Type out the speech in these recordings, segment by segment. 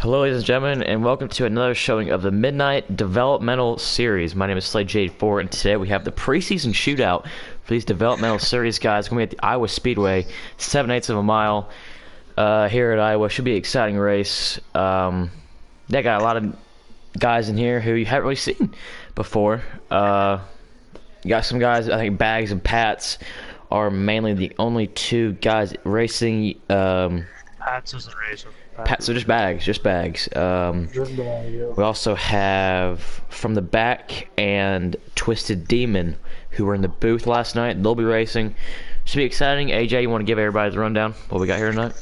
Hello, ladies and gentlemen, and welcome to another showing of the Midnight Developmental Series. My name is Slade Jade4, and today we have the preseason shootout for these Developmental Series guys. We're going to be at the Iowa Speedway, 7/8 of a mile here at Iowa. Should be an exciting race. They got a lot of guys in here who you haven't really seen before. You got some guys, I think Bags and Pats are mainly the only two guys racing. Pats isn't racing. So just bags. Yeah. We also have From the Back and Twisted Demon, who were in the booth last night. They'll be racing. Should be exciting. AJ, you want to give everybody the rundown? What we got here tonight?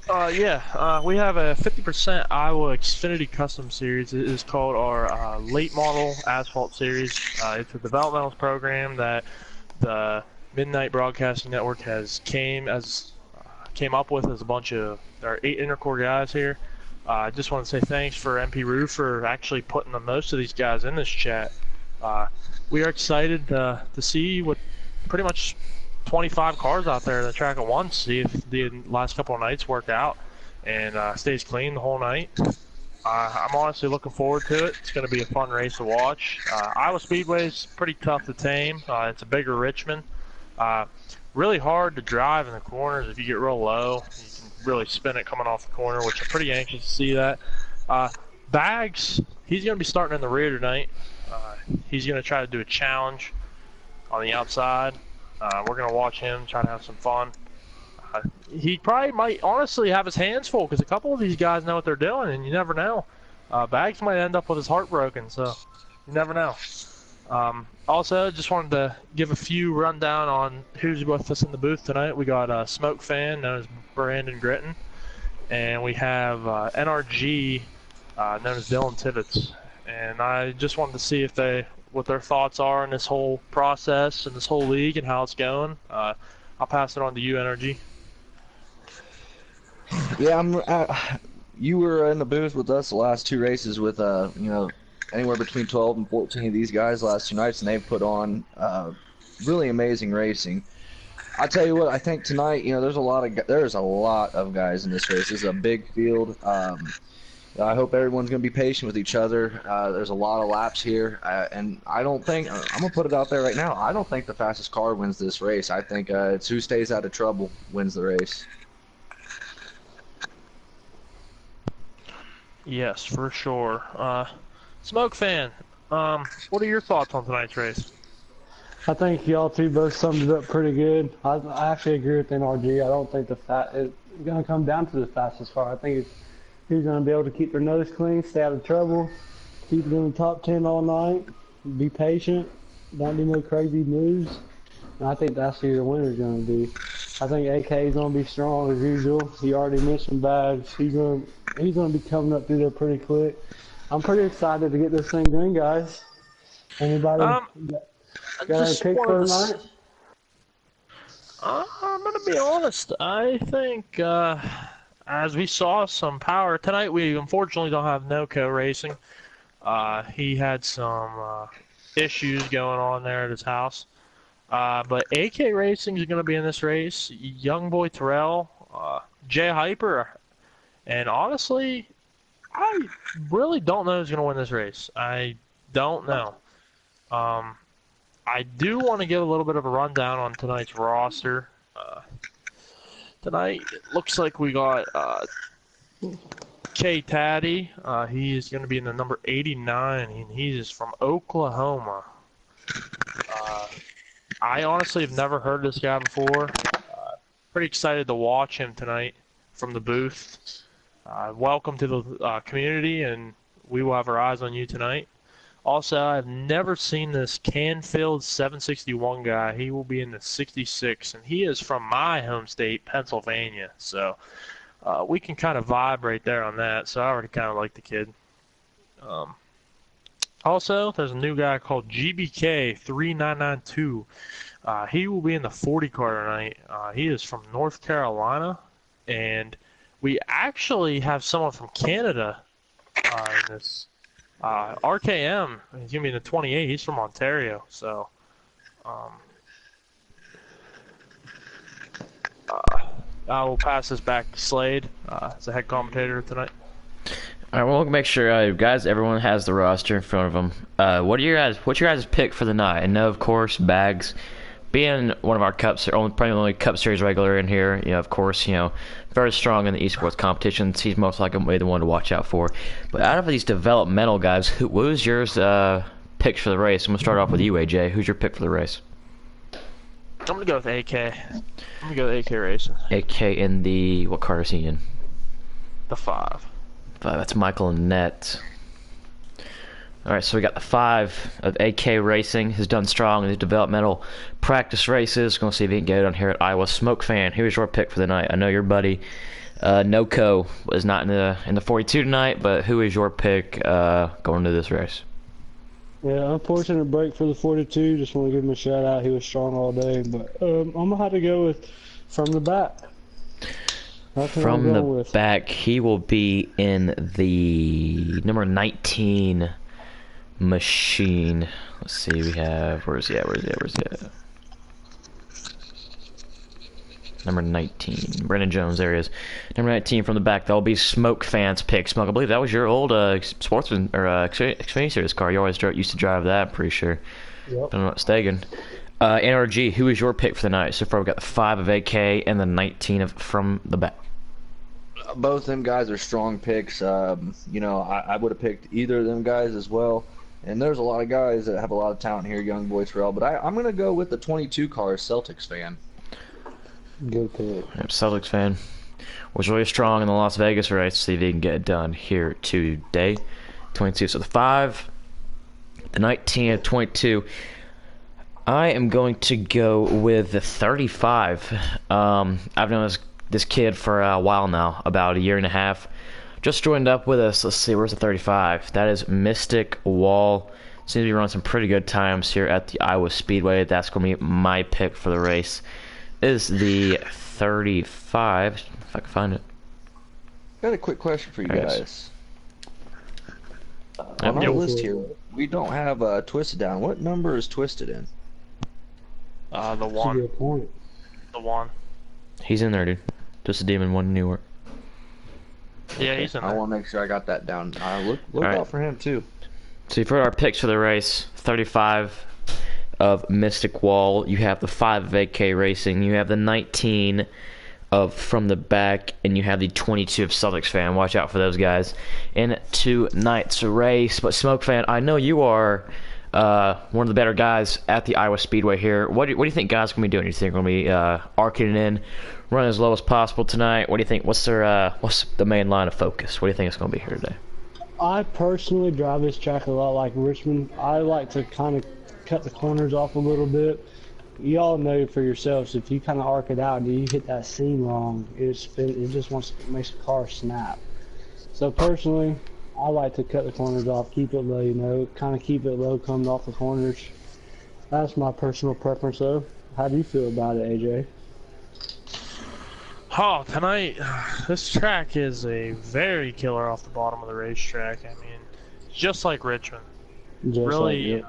We have a 50% Iowa Xfinity Custom Series. It is called our late model asphalt series. It's a developmental program that the Midnight Broadcasting Network has came up with as a bunch of our 8 intercore guys here. I just want to say thanks for MP Roo for actually putting most of these guys in this chat. We are excited to see what pretty much 25 cars out there in the track at once, see if the last couple of nights work out and stays clean the whole night. I'm honestly looking forward to it. It's going to be a fun race to watch. Iowa Speedway is pretty tough to tame. It's a bigger Richmond. Really hard to drive in the corners. If you get real low, you can really spin it coming off the corner, which I'm pretty anxious to see that. Bags, he's going to be starting in the rear tonight. He's going to try to do a challenge on the outside. We're going to watch him try to have some fun. He probably might honestly have his hands full because a couple of these guys know what they're doing, and you never know. Bags might end up with his heart broken, so you never know. Also, just wanted to give a few rundown on who's with us in the booth tonight. We got a Smoke Fan known as Brandon Gritton, and we have NRG known as Dylan Tibbetts. And I just wanted to see what their thoughts are on this whole process and this whole league and how it's going. I'll pass it on to you, NRG. Yeah, you were in the booth with us the last 2 races with anywhere between 12 and 14 of these guys last 2 nights, and they've put on really amazing racing. I tell you what, I think tonight, there's a lot of guys in this race. This is a big field. I hope everyone's going to be patient with each other. There's a lot of laps here, and I don't think I'm going to put it out there right now. I don't think the fastest car wins this race. I think it's who stays out of trouble wins the race. Yes, for sure. Smoke Fan, what are your thoughts on tonight's race? I think y'all two both summed it up pretty good. I actually agree with NRG. I don't think it's going to come down to the fastest car. I think who's going to be able to keep their nose clean, stay out of trouble, keep it in the top 10 all night, be patient, don't do no crazy moves. And I think that's who your winner's going to be. I think AK is going to be strong as usual. He already mentioned Bags. He's going to be coming up through there pretty quick. I'm pretty excited to get this thing going, guys. Anybody got a pick for tonight? I'm going to be honest. I think as we saw some power tonight, we unfortunately don't have NOCO racing. He had some issues going on there at his house. But AK Racing is going to be in this race. Young Boy Terrell, Jay Hyper, and honestly, I really don't know who's going to win this race. I don't know. I do want to give a little bit of a rundown on tonight's roster. Tonight, it looks like we got K Taddy. He is going to be in the number 89, and he is from Oklahoma. I honestly have never heard this guy before. Pretty excited to watch him tonight from the booth. Welcome to the community, and we will have our eyes on you tonight. Also, I've never seen this Canfield 761 guy. He will be in the 66, and he is from my home state, Pennsylvania. So we can kind of vibe right there on that. So I already kind of like the kid. Also, there's a new guy called GBK 3992. He will be in the 40 car tonight. He is from North Carolina, and we actually have someone from Canada in this. RKM, he's going to be in the 28. He's from Ontario, so I will pass this back to Slade as the head commentator tonight. All right, well, we'll make sure, guys, everyone has the roster in front of them. What's your guys' pick for the night? And no, of course, Bags, being one of our cups, probably the only Cup Series regular in here. Of course, very strong in the esports competitions. He's most likely the one to watch out for. But out of these developmental guys, what was yours pick for the race? I'm gonna start off with you, AJ. Who's your pick for the race? I'm gonna go with AK. I'm gonna go with AK Racing. AK in the what car is he in? The 5. That's Michael and Net. Alright, so we got the 5 of AK Racing. He's done strong in his developmental practice races. Gonna see if he can get it on here at Iowa. Smoke Fan, who's your pick for the night? I know your buddy Noco was not in the 42 tonight, but who is your pick going to this race? Yeah, unfortunate break for the 42. Just want to give him a shout out. He was strong all day, but I'm gonna have to go with From the Back. From the back, he will be in the number 19 machine. Let's see, we have, where's he at? Number 19, Brendan Jones, there he is. Number 19 from the back, that'll be Smoke Fans pick. Smoke, I believe that was your old Sportsman, or Xfinity Series car. You always used to drive that, I'm pretty sure. Yep. I'm not mistaken. NRG, who is your pick for the night? So far, we've got the 5 of AK and the 19 of From the Back. Both them guys are strong picks. I would have picked either of them guys as well. And there's a lot of guys that have a lot of talent here, young boys for all. But I'm going to go with the 22 car, Celtics fan. Good pick. Yep, Celtics fan. Was really strong in the Las Vegas race. See if he can get it done here today. 22, so the 5, the 19, and 22. I am going to go with the 35. I've known this kid for a while now, about a year and a half. Just joined up with us. Let's see, where's the 35? That is Mystic Wall. Seems to be running some pretty good times here at the Iowa Speedway. That's going to be my pick for the race. Is the 35, if I can find it. Got a quick question for you guys. On our list here, we don't have Twisted down. What number is Twisted in? The 1. Good point. The 1. He's in there, dude. Just a Demon 1 in New York. Yeah, he's in there. I want to make sure I got that down. Look right. out for him, too. So you've heard our picks for the race. 35 of Mystic Wall. You have the 5 of AK Racing. You have the 19 of From the Back. And you have the 22 of Celtics fan. Watch out for those guys in tonight's race. But Smoke Fan, I know you are one of the better guys at the Iowa Speedway here. What do you think guys are going to be doing? You think they're going to be arcing it in, running as low as possible tonight? What do you think? What's the main line of focus? What do you think it's going to be here today? I personally drive this track a lot like Richmond. I like to kind of cut the corners off a little bit. You all know for yourselves, if you kind of arc it out and you hit that seam wrong, it just makes the car snap. So personally, I like to cut the corners off, keep it low, kind of keep it low coming off the corners. That's my personal preference, though. How do you feel about it, AJ? Oh, tonight, this track is a very killer off the bottom of the racetrack. I mean, just like Richmond. Just really, like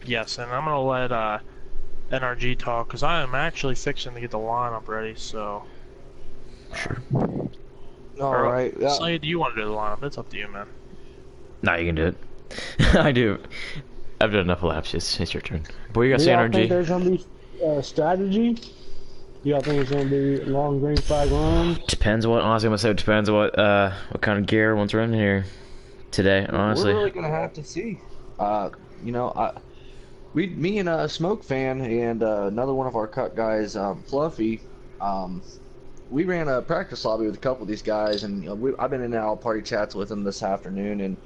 yes, and I'm going to let NRG talk, because I am actually fixing to get the lineup ready, so... Sure. All right. Slade, do you want to do the lineup? It's up to you, man. Nah, you can do it. I do. I've done enough laps. It's your turn. What you got to say, y'all think NRG? there's going to be strategy? Y'all think it's going to be long green flag run? Depends what. Honestly, I'm gonna say it depends what kind of gear everyone's running here today. Honestly, we're really gonna have to see. Me and a Smoke Fan and another one of our cut guys, Fluffy. We ran a practice lobby with a couple of these guys, and I've been in all party chats with them this afternoon. And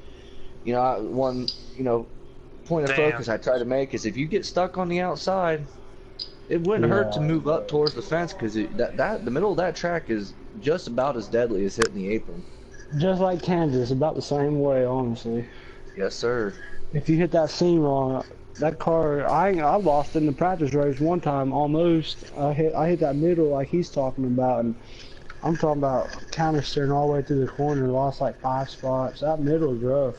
one point of focus I try to make is if you get stuck on the outside, it wouldn't hurt to move up towards the fence, because the middle of that track is just about as deadly as hitting the apron. Just like Kansas, about the same way, honestly. Yes, sir. If you hit that seam wrong, that car, I lost in the practice race one time almost. I hit that middle like he's talking about, and I'm talking about counter steering all the way through the corner, lost like 5 spots. That middle is rough.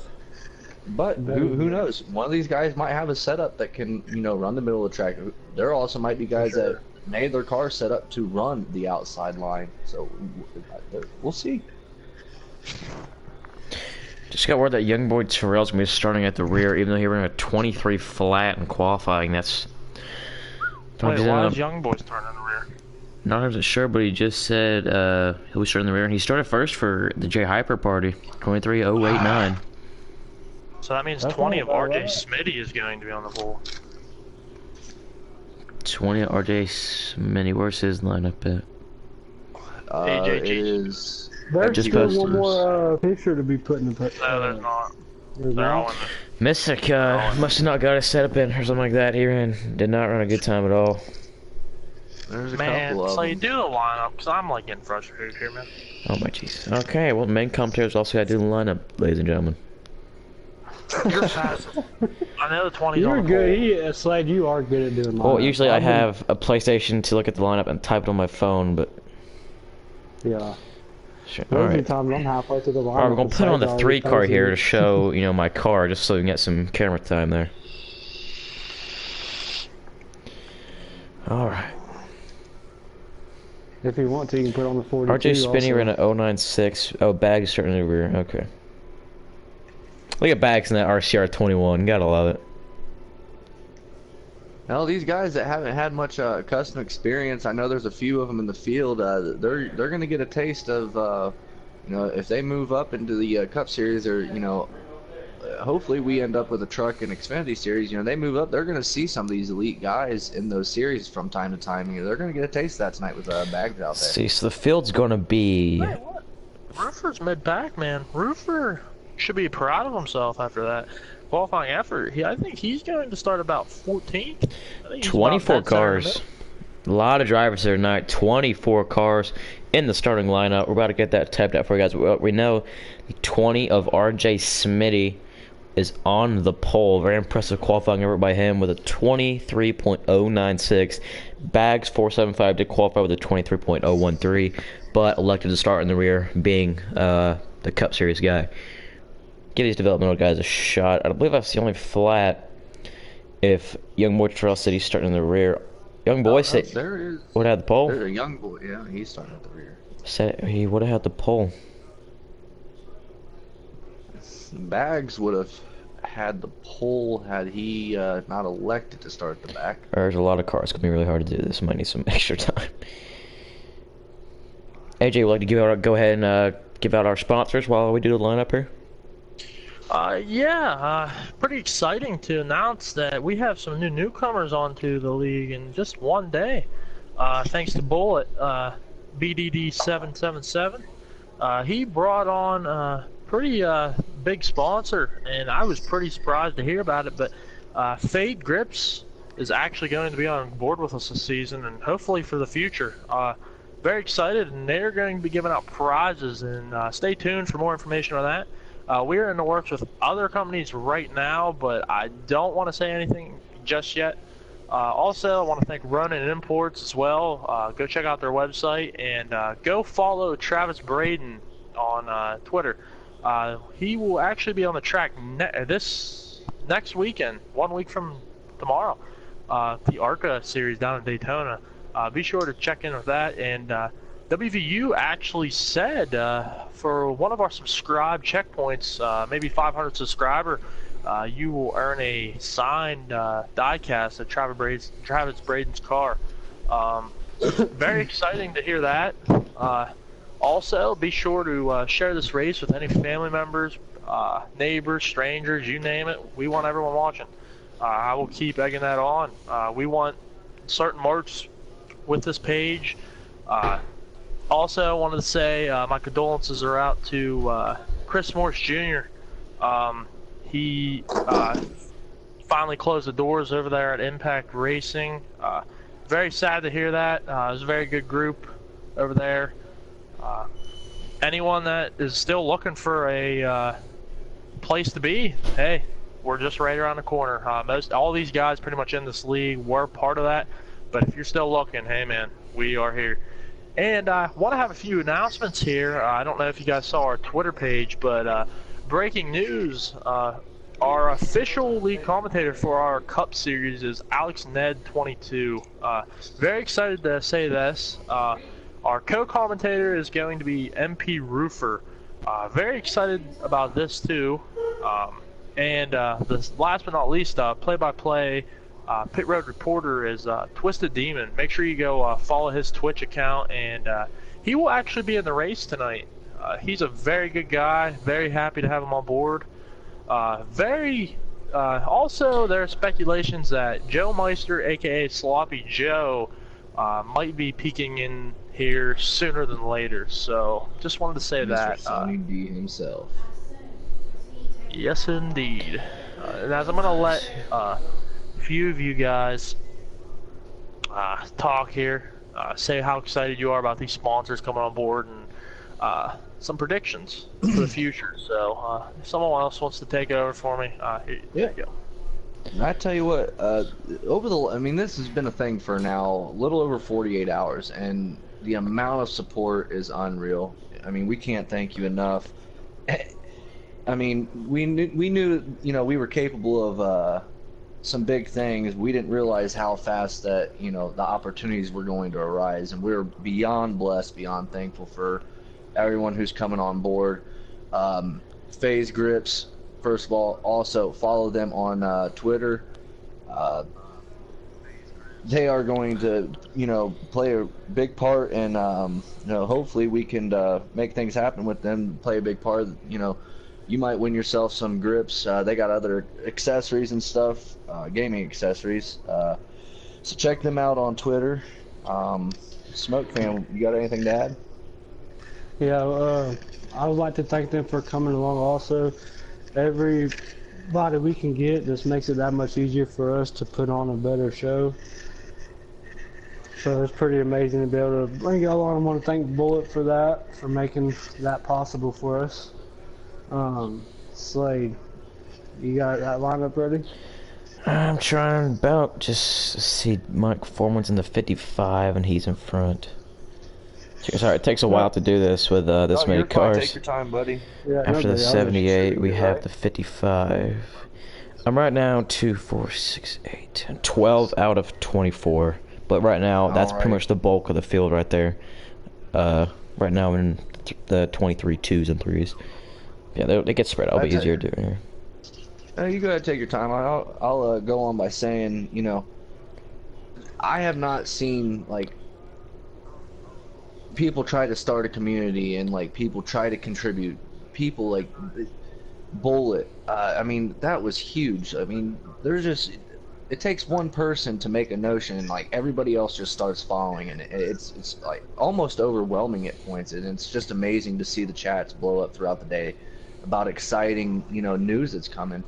But who knows? One of these guys might have a setup that can, run the middle of the track. There also might be guys that made their car set up to run the outside line. So we'll see. Just got word that young boy Terrell's gonna be starting at the rear, even though he ran a 23 flat in qualifying. That's. Wait, why is young boy starting in the rear? Not 100% sure, but he just said he'll be starting in the rear, and he started first for the J Hyper party, 23.089. So that means 20 of RJ Smitty is going to be on the pole. 20 RJ Smitty. Where's his lineup at? It is. There's just still posted one more picture to be put in the. No, there's not. There's They're all not. in Mystic must have not got a setup in or something like that. He did not run a good time at all. There's a Man, couple of so you them. do the lineup, because I'm like getting frustrated here, man. Oh my jeez. Okay, well, main commentators also got to do the lineup, ladies and gentlemen. You're fast. I know the 20's You're on the good. Slade, you are good at doing. Well, lineups. usually I I've been- have a PlayStation to look at the lineup and type it on my phone, but Yeah. sure. There's been Alright. times I'm halfway to the lineup. Alright, we're gonna and put on the Slade's 3 already car here to posted. show, you know, my car, just so we can get some camera time there. Alright. If you want to, you can put on the 42. RJ Spinney also. ran a 096. Oh, Bags starting in the rear. Okay. Look at Bags in that RCR 21. Gotta love it. Now these guys that haven't had much custom experience, I know there's a few of them in the field. They're gonna get a taste of, you know, if they move up into the Cup Series, or you know, hopefully we end up with a truck and Xfinity Series. You know, they move up, they're gonna see some of these elite guys in those series from time to time. You know, they're gonna get a taste of that tonight with Bags out there. See, so the field's gonna be. Wait, what? Roofer's mid-pack, man. Roofer should be proud of himself after that qualifying effort. I think he's going to start about 14th. 24 cars. A lot of drivers there tonight. 24 cars in the starting lineup. We're about to get that typed out for you guys. We know 20 of RJ Smitty is on the pole. Very impressive qualifying effort by him with a 23.096. Bags 475 did qualify with a 23.013, but elected to start in the rear, being the Cup Series guy. Give these developmental guys a shot. I believe that's the only flat if Young Boy Terrell said he's starting in the rear. Young Boy said There is. would have had the pole. There's a young boy. Yeah, he's starting at the rear. Said he would have had the pole. Bags would have had the pole had he not elected to start at the back. There's a lot of cars. It's gonna be really hard to do this. Might need some extra time. AJ, would like to go ahead and give out our sponsors while we do the lineup here? Pretty exciting to announce that we have some new newcomers onto the league in just one day. Thanks to Bullet, BDD777. He brought on a pretty big sponsor, and I was pretty surprised to hear about it, but Fade Grips is actually going to be on board with us this season, and hopefully for the future. Very excited, and they're going to be giving out prizes, and stay tuned for more information on that. We're in the works with other companies right now, but I don't want to say anything just yet. Also, I want to thank Ronin Imports as well. Go check out their website, and go follow Travis Braden on Twitter. He will actually be on the track this next weekend, 1 week from tomorrow, the ARCA series down in Daytona. Be sure to check in with that. And WVU actually said for one of our subscribe checkpoints, maybe 500 subscriber, you will earn a signed diecast of Travis Braden's car. Very exciting to hear that. Also, be sure to share this race with any family members, neighbors, strangers, you name it. We want everyone watching. I will keep egging that on. We want certain marks with this page. Also, I wanted to say my condolences are out to Chris Morse Jr. He finally closed the doors over there at Impact Racing. Very sad to hear that. It was a very good group over there. Anyone that is still looking for a place to be, hey, we're just right around the corner. All these guys pretty much in this league were part of that. But if you're still looking, hey man, we are here. And I want to have a few announcements here. I don't know if you guys saw our Twitter page, but breaking news, our official league commentator for our Cup Series is Alex Ned 22. Very excited to say this. Our co-commentator is going to be MP Roofer. Very excited about this too. And this last but not least, play-by-play pit road reporter is Twisted Demon. Make sure you go follow his Twitch account, and he will actually be in the race tonight. He's a very good guy. Very happy to have him on board. Also, there are speculations that Joe Meister, aka Sloppy Joe, might be peeking in here sooner than later. So, just wanted to say Mr. that. Sonny D himself. Yes, indeed. And as I'm gonna let a few of you guys talk here, say how excited you are about these sponsors coming on board, and some predictions for the future. So, if someone else wants to take it over for me, here you go. I tell you what, I mean, this has been a thing for now a little over 48 hours, and the amount of support is unreal. I mean, we can't thank you enough. I mean, we knew, you know, we were capable of some big things. We didn't realize how fast that, you know, the opportunities were going to arise, and we're beyond blessed, beyond thankful for everyone who's coming on board. FaZe Grips, first of all, also follow them on Twitter. They are going to, you know, play a big part, and you know, hopefully we can make things happen with them. Play a big part. You know, you might win yourself some grips. They got other accessories and stuff, gaming accessories. So check them out on Twitter. Smoke Fam, you got anything to add? Yeah, I would like to thank them for coming along also. Everybody we can get just makes it that much easier for us to put on a better show. So it's pretty amazing to be able to bring y'all on. I want to thank Bullet for that, for making that possible for us. Slade, you got that lineup ready? I'm trying about just see Mike Foreman's in the 55 and he's in front. Sorry, it takes a while to do this with this many cars. Take your time, buddy. Yeah, After the 78, we have right. the 55. I'm right now 2, 4, 6, 8, 10, 12 out of 24. But right now, that's pretty much the bulk of the field right there. Right now, in the 23 2s and 3s. Yeah, they get spread out. It'll be easier to do it here. You go ahead and take your time. I'll go on by saying, you know, I have not seen, like, people try to start a community and, like, people try to contribute. People, like, Bullet. I mean, that was huge. I mean, there's just... It takes one person to make a notion, and like everybody else just starts following, and it's like almost overwhelming at points, and it's just amazing to see the chats blow up throughout the day about exciting, you know, news that's coming.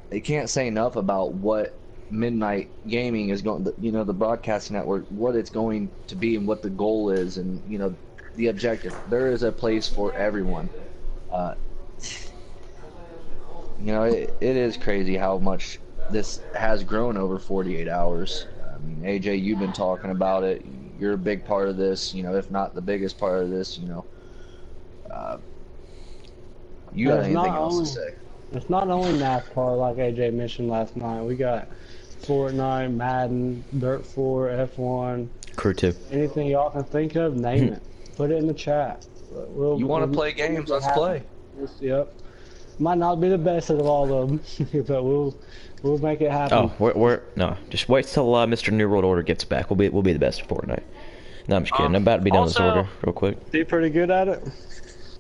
They can't say enough about what Midnight Gaming is going, you know, the broadcasting network, what it's going to be and what the goal is, and you know, the objective. There is a place for everyone. You know, it is crazy how much this has grown over 48 hours. I mean, AJ, you've been talking about it. You're a big part of this, you know, if not the biggest part of this, you know. You got anything else to say? It's not only NASCAR, like AJ mentioned last night. We got Fortnite, Madden, Dirt 4, F1. Crew 2. Anything y'all can think of, name it. Put it in the chat. You want to play games? Let's play. Yep. Might not be the best of all of them, but we'll make it happen. Oh, no, just wait till Mr. New World Order gets back. We'll be the best for Fortnite. No, I'm just kidding. I'm about to be done with this order real quick. Be pretty good at it.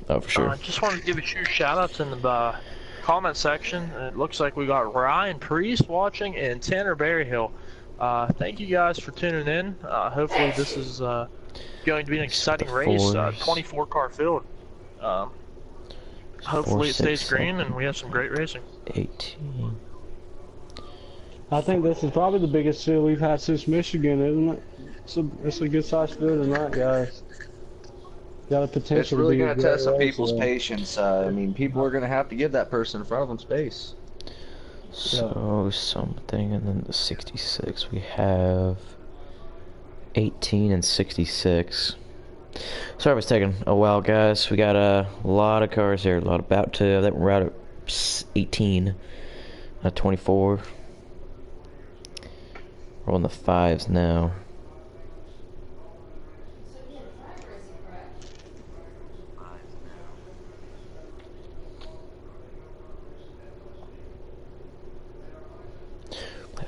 Oh, for sure. Just wanted to give a few shout-outs in the comment section. It looks like we got Ryan Priest watching and Tanner Berryhill. Thank you guys for tuning in. Hopefully this is going to be an exciting race. 24-car field. Hopefully it stays green and we have some great racing. 18. I think this is probably the biggest field we've had since Michigan, isn't it? It's a good sized field tonight, guys. Got a potential. It's really to going to test some people's patience. I mean, people are going to have to give that person in front of them space. So something, and then the 66 we have 18 and 66. Sorry if it's taking a while, guys. We got a lot of cars here. We're out at 18, 24. We're on the 5s now.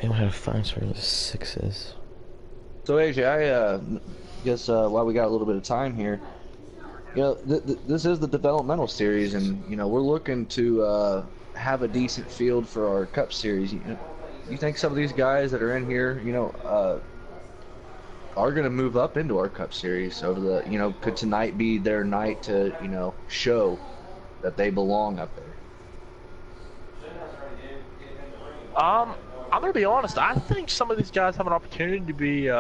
We don't have to find where the 6 is. So AJ, I guess while we got a little bit of time here, you know, this is the developmental series, and you know we're looking to have a decent field for our Cup series. You think some of these guys that are in here, you know, are going to move up into our Cup series over the, you know, could tonight be their night to, you know, show that they belong up there? I'm gonna be honest. I think some of these guys have an opportunity to be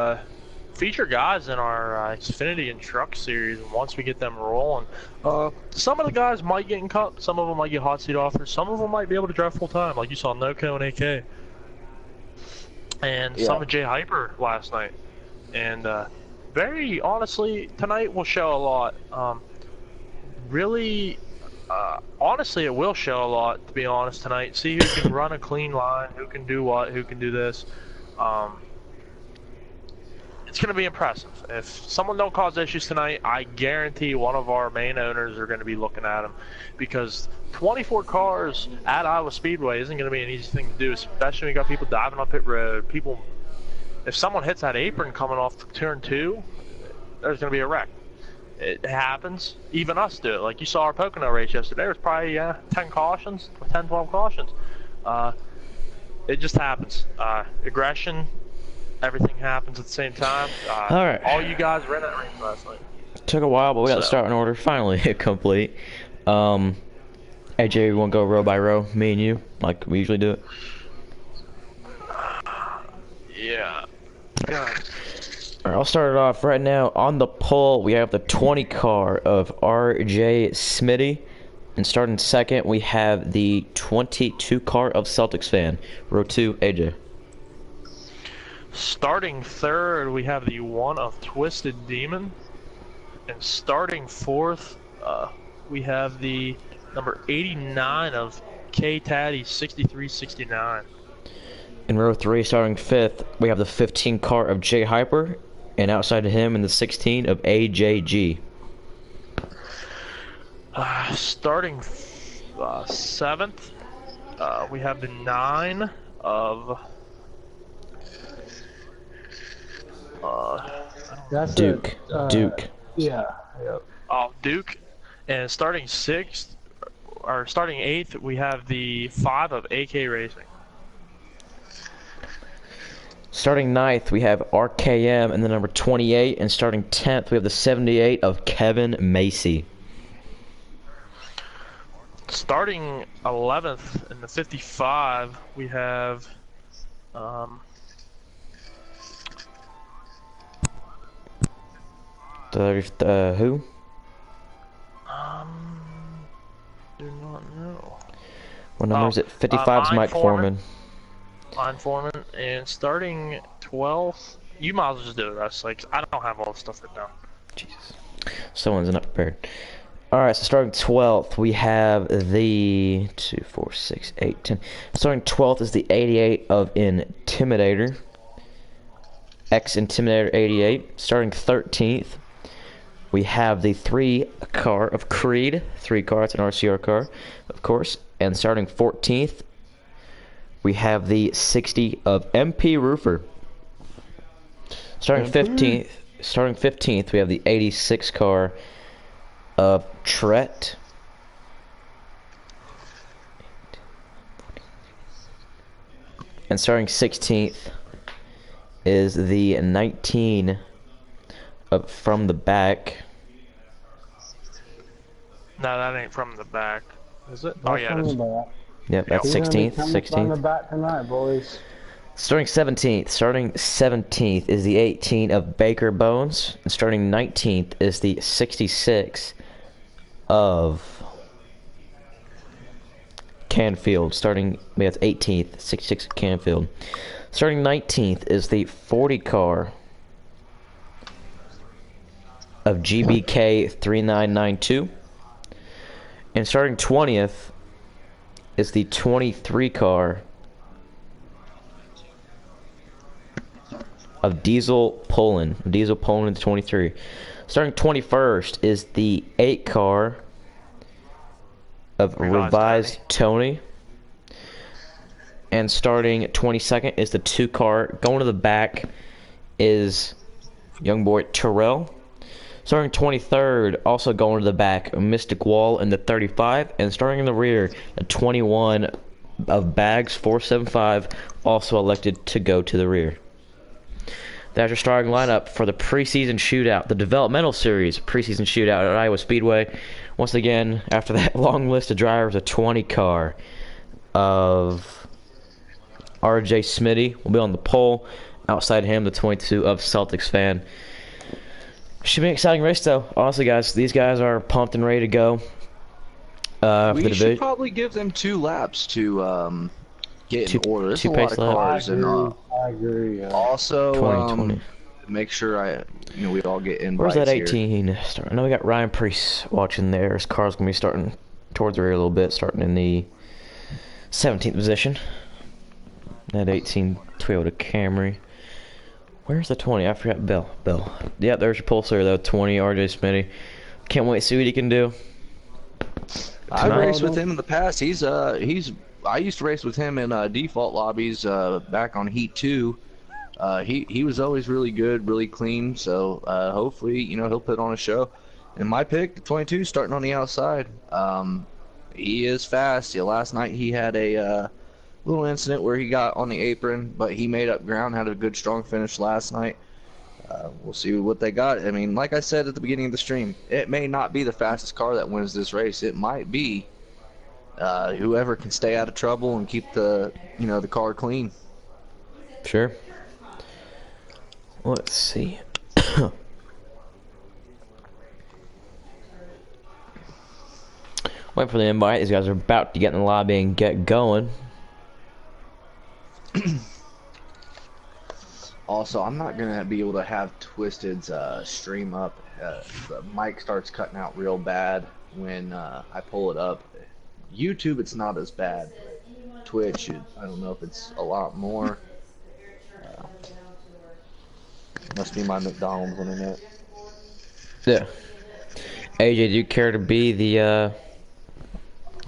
feature guys in our Xfinity and Truck series. And once we get them rolling, some of the guys might get in Cup. Some of them might get hot seat offers. Some of them might be able to drive full time, like you saw Noco and AK, and some of Jay Hyper last night. And very honestly, tonight will show a lot. Really. Honestly, it will show a lot, to be honest, tonight. See who can run a clean line, who can do what, who can do this. It's going to be impressive. If someone don't cause issues tonight, I guarantee one of our main owners are going to be looking at them, because 24 cars at Iowa Speedway isn't going to be an easy thing to do, especially when you got people diving on pit road. If someone hits that apron coming off turn 2, there's going to be a wreck. It happens. Even us do it. Like you saw our Pocono race yesterday. There was probably 10 cautions, 10, 12 cautions. It just happens. Aggression, everything happens at the same time. All right. All you guys ran that race last night. Took a while, but we got the start in order. Finally complete. AJ, we want to go row by row, me and you, like we usually do it? Yeah. God. Alright, I'll start it off right now. On the pole, we have the 20 car of RJ Smitty. And starting second, we have the 22 car of Celtics fan. Row 2, AJ. Starting third, we have the 1 of Twisted Demon. And starting fourth, we have the number 89 of K-Taddy 6369. In row 3, starting fifth, we have the 15 car of Jay Hyper. And outside of him in the 16 of AJG. Starting seventh, we have the 9 of That's Duke. Duke. Yeah. Yep. Duke. And starting sixth, or starting eighth, we have the 5 of AK Racing. Starting 9th, we have RKM and the number 28. And starting 10th, we have the 78 of Kevin Macy. Starting 11th in the 55, we have Who? Do not know. What number is it? 55 is Mike Foreman. Line Foreman. And starting 12th, you might as well just do it, Russ. Like, I don't have all the stuff written down. Jesus. Someone's not prepared. Alright, so starting 12th, we have the 2, 4, 6, 8, 10. Starting 12th is the 88 of Intimidator. Intimidator 88. Starting 13th, we have the 3 car of Creed. 3 car, it's an RCR car, of course. And starting 14th, we have the 60 of MP Roofer. Starting 15th, we have the 86 car of Tret. And starting 16th is the 19 of From the Back. No, that ain't From the Back. Is it? That's yeah, it is. Yep, that's 16th. From the back tonight, boys. Starting 17th is the 18 of Baker Bones. And starting 19th is the 66 of Canfield. That's 18th, 66 of Canfield. Starting 19th is the 40 car of GBK 3992. And starting 20th is the 23 car of Diesel Poland. Diesel Poland 23. Starting 21st is the 8 car of Revised Tony. And starting 22nd is the 2-car. Going to the back is young boy Terrell. Starting 23rd, also going to the back, Mystic Wall in the 35. And starting in the rear, a 21 of Bags 475, also elected to go to the rear. That's your starting lineup for the preseason shootout, the developmental series preseason shootout at Iowa Speedway. Once again, after that long list of drivers, a 20-car of RJ Smitty will be on the pole. Outside him, the 22 of Celtics fan. Should be an exciting race, though. Honestly, guys, these guys are pumped and ready to go. We should probably give them 2 laps to get in order. There's a lot of cars, I agree. Also, 20. make sure we all get invites. Where's that 18? I know we got Ryan Priest watching there. His car's gonna be starting towards the rear a little bit, starting in the 17th position. That 18 Toyota Camry. Where's the 20? I forgot Bill. Yeah, there's your pulsar though. 20 RJ Smitty. Can't wait to see what he can do. I raced with him in the past. I used to race with him in default lobbies back on Heat 2. He was always really good, really clean. So hopefully, he'll put on a show. And my pick, the 22, starting on the outside. He is fast. Last night he had a little incident where he got on the apron, but he made up ground, had a good, strong finish last night. We'll see what they got. I mean, like I said at the beginning of the stream, it may not be the fastest car that wins this race. It might be whoever can stay out of trouble and keep the car clean. Sure. Let's see. Wait for the invite. These guys are about to get in the lobby and get going. Also, I'm not gonna be able to have Twisted's stream up. The mic starts cutting out real bad when I pull it up. YouTube, it's not as bad. Twitch, I don't know if it's a lot more. Must be my McDonald's internet. Yeah. AJ, do you care to be the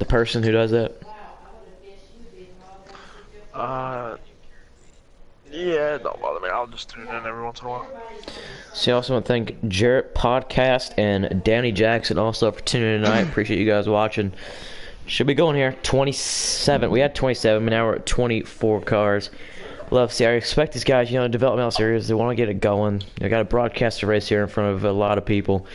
person who does that? Yeah, don't bother me. I'll just tune in every once in a while. So I also want to thank Jarrett Podcast and Danny Jackson also for tuning in tonight. Appreciate you guys watching. Should be going here. 27. We had 27, but now we're at 24 cars. Love to see. I expect these guys, developmental series, they want to get it going. I got to broadcast the race here in front of a lot of people,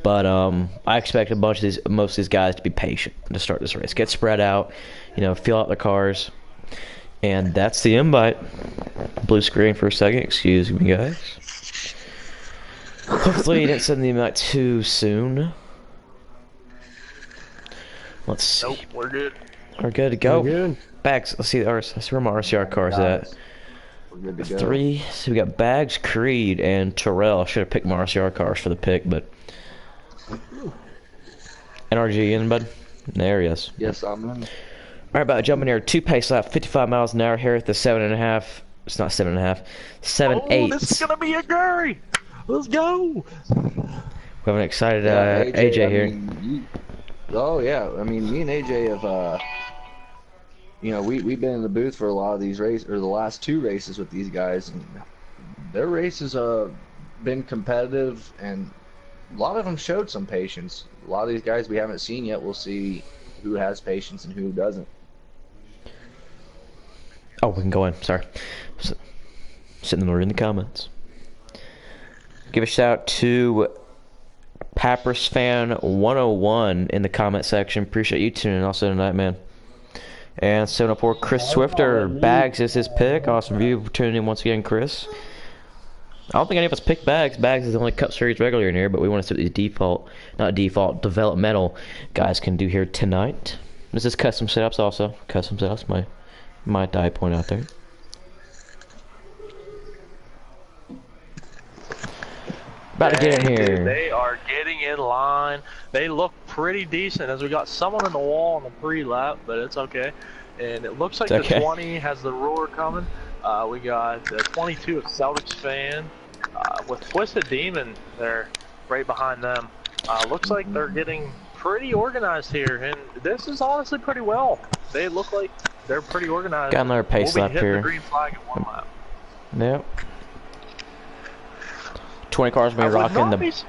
but I expect most of these guys to be patient to start this race. Get spread out, feel out their cars, and that's the invite. Blue screen for a second. Excuse me, guys. Hopefully, you didn't send the invite too soon. Let's see. Nope, we're good. We're good to go. We're good. Bags. Let's see where my RCR cars at. We're good to go. 3. So we got Bags, Creed, and Terrell. I should have picked my RCR cars for the pick, but NRG in, bud. There he is. Yes, I'm in. All right, about jumping here. 2 pace lap, 55 miles an hour here at the 7.5. It's not 7.5. 7.8. This is gonna be a Gary. Let's go. We have an excited AJ here. Oh yeah, I mean, me and AJ have, we've been in the booth for a lot of these races, or the last 2 races with these guys, and their races have been competitive, and a lot of them showed some patience. A lot of these guys we haven't seen yet. We'll see who has patience and who doesn't. Oh, we can go in. Sorry. Sitting there in the comments. Give a shout out to Papyrus Fan 101 in the comment section. Appreciate you tuning in also tonight, man. And 704 Chris Swifter. Bags is his pick. Awesome view for tuning in once again, Chris. I don't think any of us picked Bags. Bags is the only Cup Series regular in here, but we want to see what these developmental guys can do here tonight. This is custom setups also. Custom setups, my die point out there. About to get in here. They are getting in line. They look pretty decent as we got someone in the wall on the pre-lap, but it's okay. And it looks like the 20 has the roar coming. We got the 22 of Celtics fan with Twisted Demon there right behind them. Looks like they're getting pretty organized here, and this is honestly pretty well. They look like they're pretty organized. Got another pace we'll lap be hitting here. the green flag in 1 lap. Yep. 20 cars will be rocking the.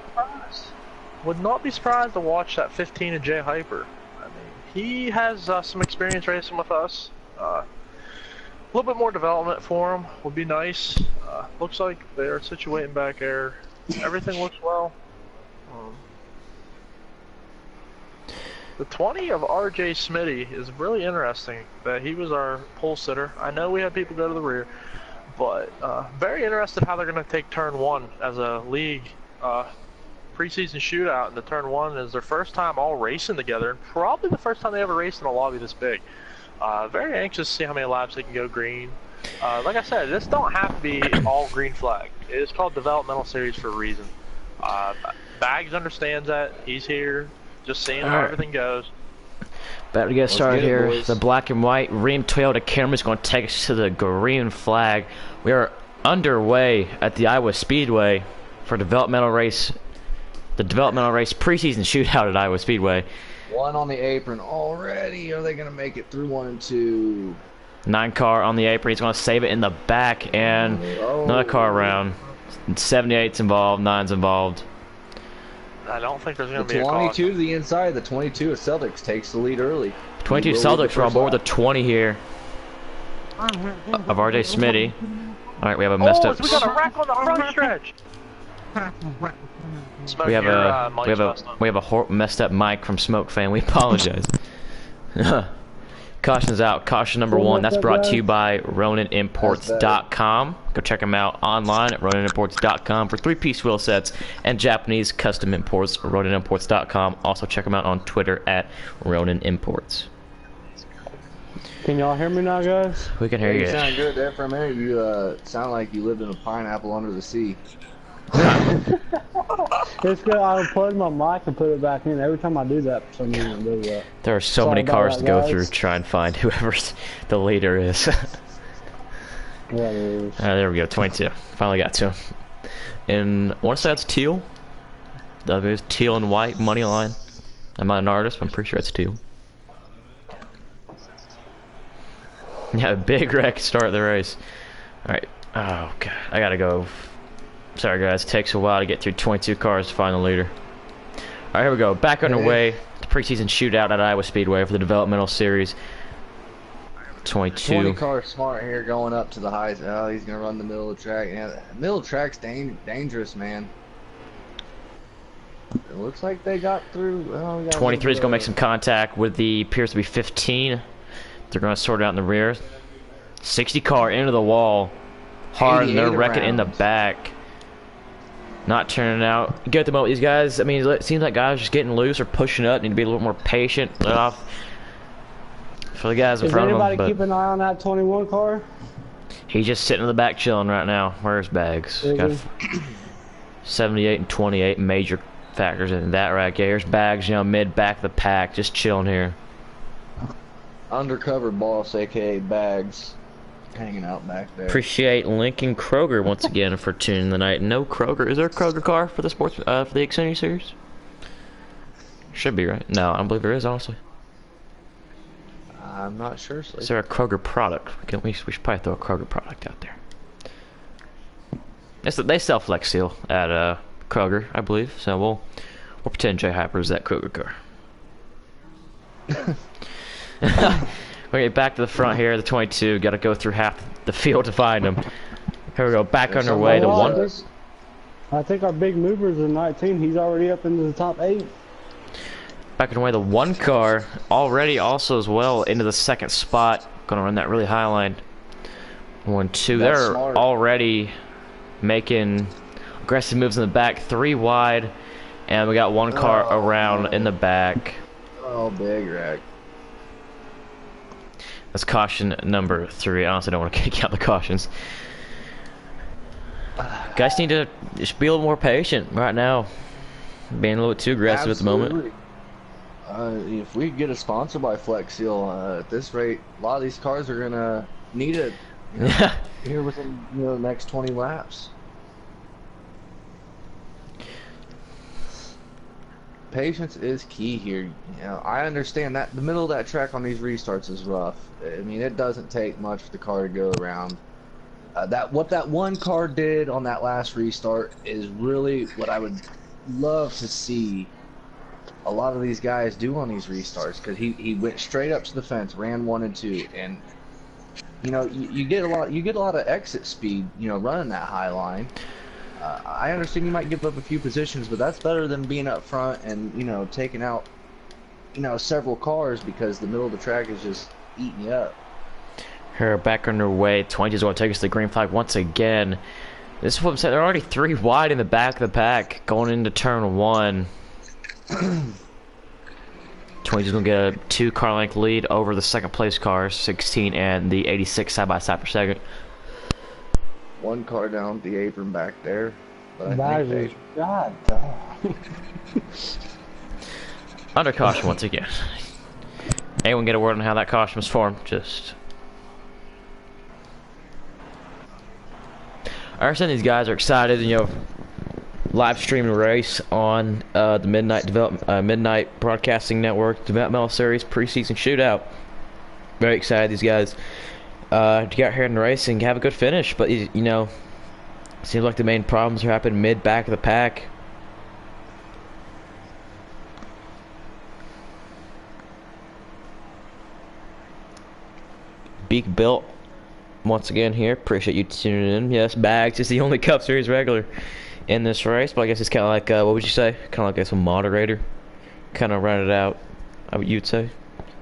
Would not be surprised to watch that 15 of Jay Hyper. I mean, he has some experience racing with us. A little bit more development for him would be nice. Looks like they are situating back there. Everything looks well. The 20 of RJ Smitty is really interesting. That he was our pole sitter. I know we had people go to the rear, but very interested how they're going to take turn 1 as a league. Preseason shootout into turn 1 is their first time all racing together, and probably the first time they ever raced in a lobby this big. Very anxious to see how many laps they can go green. Like I said, this don't have to be all green flag. It's called Developmental Series for a reason. Bags understands that. He's here, just seeing how everything goes. About to get started here. Boys. The black and white Ream Toyota Camry is going to take us to the green flag. We are underway at the Iowa Speedway for developmental race. The developmental race preseason shootout at Iowa Speedway. 1 on the apron already. Are they going to make it through 1 and 2? 9 car on the apron. He's going to save it in the back, and another car around. 78's involved, 9's involved. I don't think there's going to be The a 22 caution. to the inside. The 22 of Celtics takes the lead early. 22 He will lead Celtics the are on first board lap. the 20 here of RJ Smitty. All right, we have a messed up. We got a wreck on the front stretch. Smoke, We have your, mic's messed up. a messed up mic from Smoke Fan. We apologize. Caution's out. Caution number 1. That's brought to you by RoninImports.com. Go check them out online at RoninImports.com for 3-piece wheel sets and Japanese custom imports. RoninImports.com. Also check them out on Twitter at RoninImports. Can y'all hear me now, guys? We can hear You you. sound good there for a minute. You sound like you lived in a pineapple under the sea. It's good. I unplugged my mic and put it back in. Every time I do that, for some reason, it does that. There are so Sorry many about cars that, to go guys. through to try and find whoever the leader is. Yeah, it is. There we go, 22. Finally got to him. And one side's teal. The other is teal and white, money line. I'm not an artist, but I'm pretty sure it's teal. Yeah, big wreck to start the race. Alright. Oh, God. I gotta go. Sorry, guys. It takes a while to get through 22 cars to find the leader. Alright, here we go. Back underway. The preseason shootout at Iowa Speedway for the developmental series. 22. 20 car smart here going up to the highs. Oh, he's going to run the middle of the track. Yeah, the middle of the track's dangerous, man. It looks like they got through. Oh, 23 is going to make some contact with the appears to be 15. They're going to sort it out in the rear. 60 car into the wall. Hard, and they're 88 wrecking in the around. back. Not turning out. Good at the moment. These guys, I mean, it seems like guys are just getting loose or pushing up. Need to be a little more patient. Let off for the guys in Is front of anybody them. keep an eye on that 21 car? He's just sitting in the back chilling right now. Where's Bags? Is Got he? 78 and 28 major factors in that right there. Here's Bags, you know, mid back of the pack, just chilling here. Undercover boss, aka Bags, hanging out back there. Appreciate Lincoln Kroger once again for tuning the night. No Kroger. Is there a Kroger car for the sports for the Xfinity series? Should be, right? No, I don't believe there is, honestly. I'm not sure. Is there a Kroger product? We should probably throw a Kroger product out there. They sell Flex Seal at Kroger, I believe. So we'll pretend Jay Hyper is that Kroger car. We're get back to the front here. The 22 got to go through half the field to find them. Here we go. Back There's underway. The someone one. else. I think our big mover's in 19. He's already up into the top 8. Back away, the one car already also as well into the second spot. Gonna run that really high line. 1, 2. That's They're smart. already making aggressive moves in the back. 3 wide, and we got one car around in the back. Oh, big wreck. That's caution number 3. I honestly don't want to count the cautions. Guys need to just be a little more patient right now. Being a little too aggressive at the moment. Absolutely. If we get a sponsor by Flex Seal at this rate, a lot of these cars are gonna need it. You know, Yeah. here within the next 20 laps. Patience is key here. You know, I understand that the middle of that track on these restarts is rough. I mean, it doesn't take much for the car to go around. What that one car did on that last restart is really what I would love to see a lot of these guys do on these restarts, because he went straight up to the fence, ran 1 and 2, and you know, you get a lot of exit speed, you know, running that high line. I understand you might give up a few positions, but that's better than being up front and, you know, taking out, you know, several cars because the middle of the track is just eating you up. Here, back underway. 20 is going to take us to the green flag once again. This is what I'm saying. They're already 3 wide in the back of the pack going into turn 1. 20 is going to get a 2-car length lead over the second place cars, 16 and the 86 side by side per second. 1 car down the apron back there. But God. Under caution once again. Anyone get a word on how that caution was formed? Just. I understand these guys are excited, you know, live streaming race on the Midnight Broadcasting Network Developmental Series preseason shootout. Very excited, these guys. To get out here in the race and have a good finish, but you know, seems like the main problems are happening back of the pack. Beak built once again here. Appreciate you tuning in. Yes, Bags is the only Cup Series regular in this race, but I guess it's kind of like what would you say? Kind of like a moderator, kind of run it out. You'd say,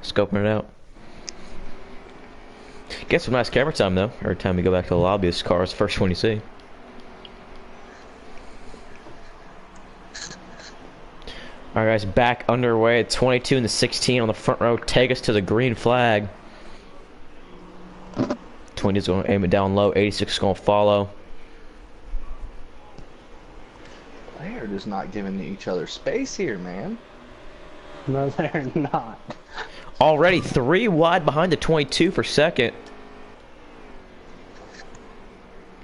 scoping it out. Get some nice camera time though. Every time you go back to the lobby, this car is the first one you see. Alright guys, back underway at 22 and the 16 on the front row. Take us to the green flag. 20 is going to aim it down low. 86 is going to follow. They're just not giving each other space here, man. No, they're not. Already 3 wide behind the 22 for second.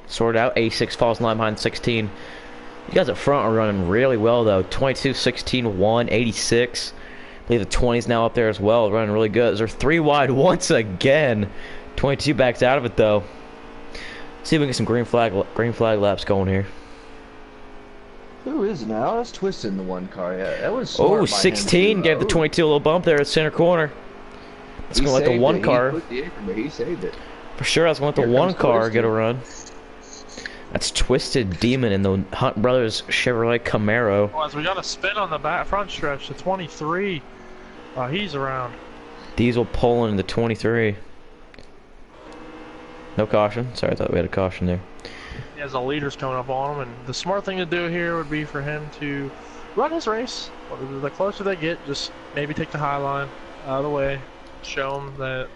Sorted out. 86 falls in line behind 16. You guys up front are running really well though. 22, 16, 1, 86. I believe the 20 is now up there as well, running really good. They're 3 wide once again. 22 backs out of it though. See if we can get some green flag laps going here. Who is now? That's twisting the 1 car. Yeah, that was smart by 16 him, gave the 22 a little bump there at center corner. It's going to let the 1 car. He put the apron, but he saved it. For sure, I was going to let the 1 car get a run. That's Twisted Demon in the Hunt Brothers Chevrolet Camaro. Well, as we got a spin on the front stretch, the 23. He's around. Diesel pulling in the 23. No caution. Sorry, I thought we had a caution there. He has the leaders coming up on him, and the smart thing to do here would be for him to run his race. The closer they get, just maybe take the high line out of the way, show them that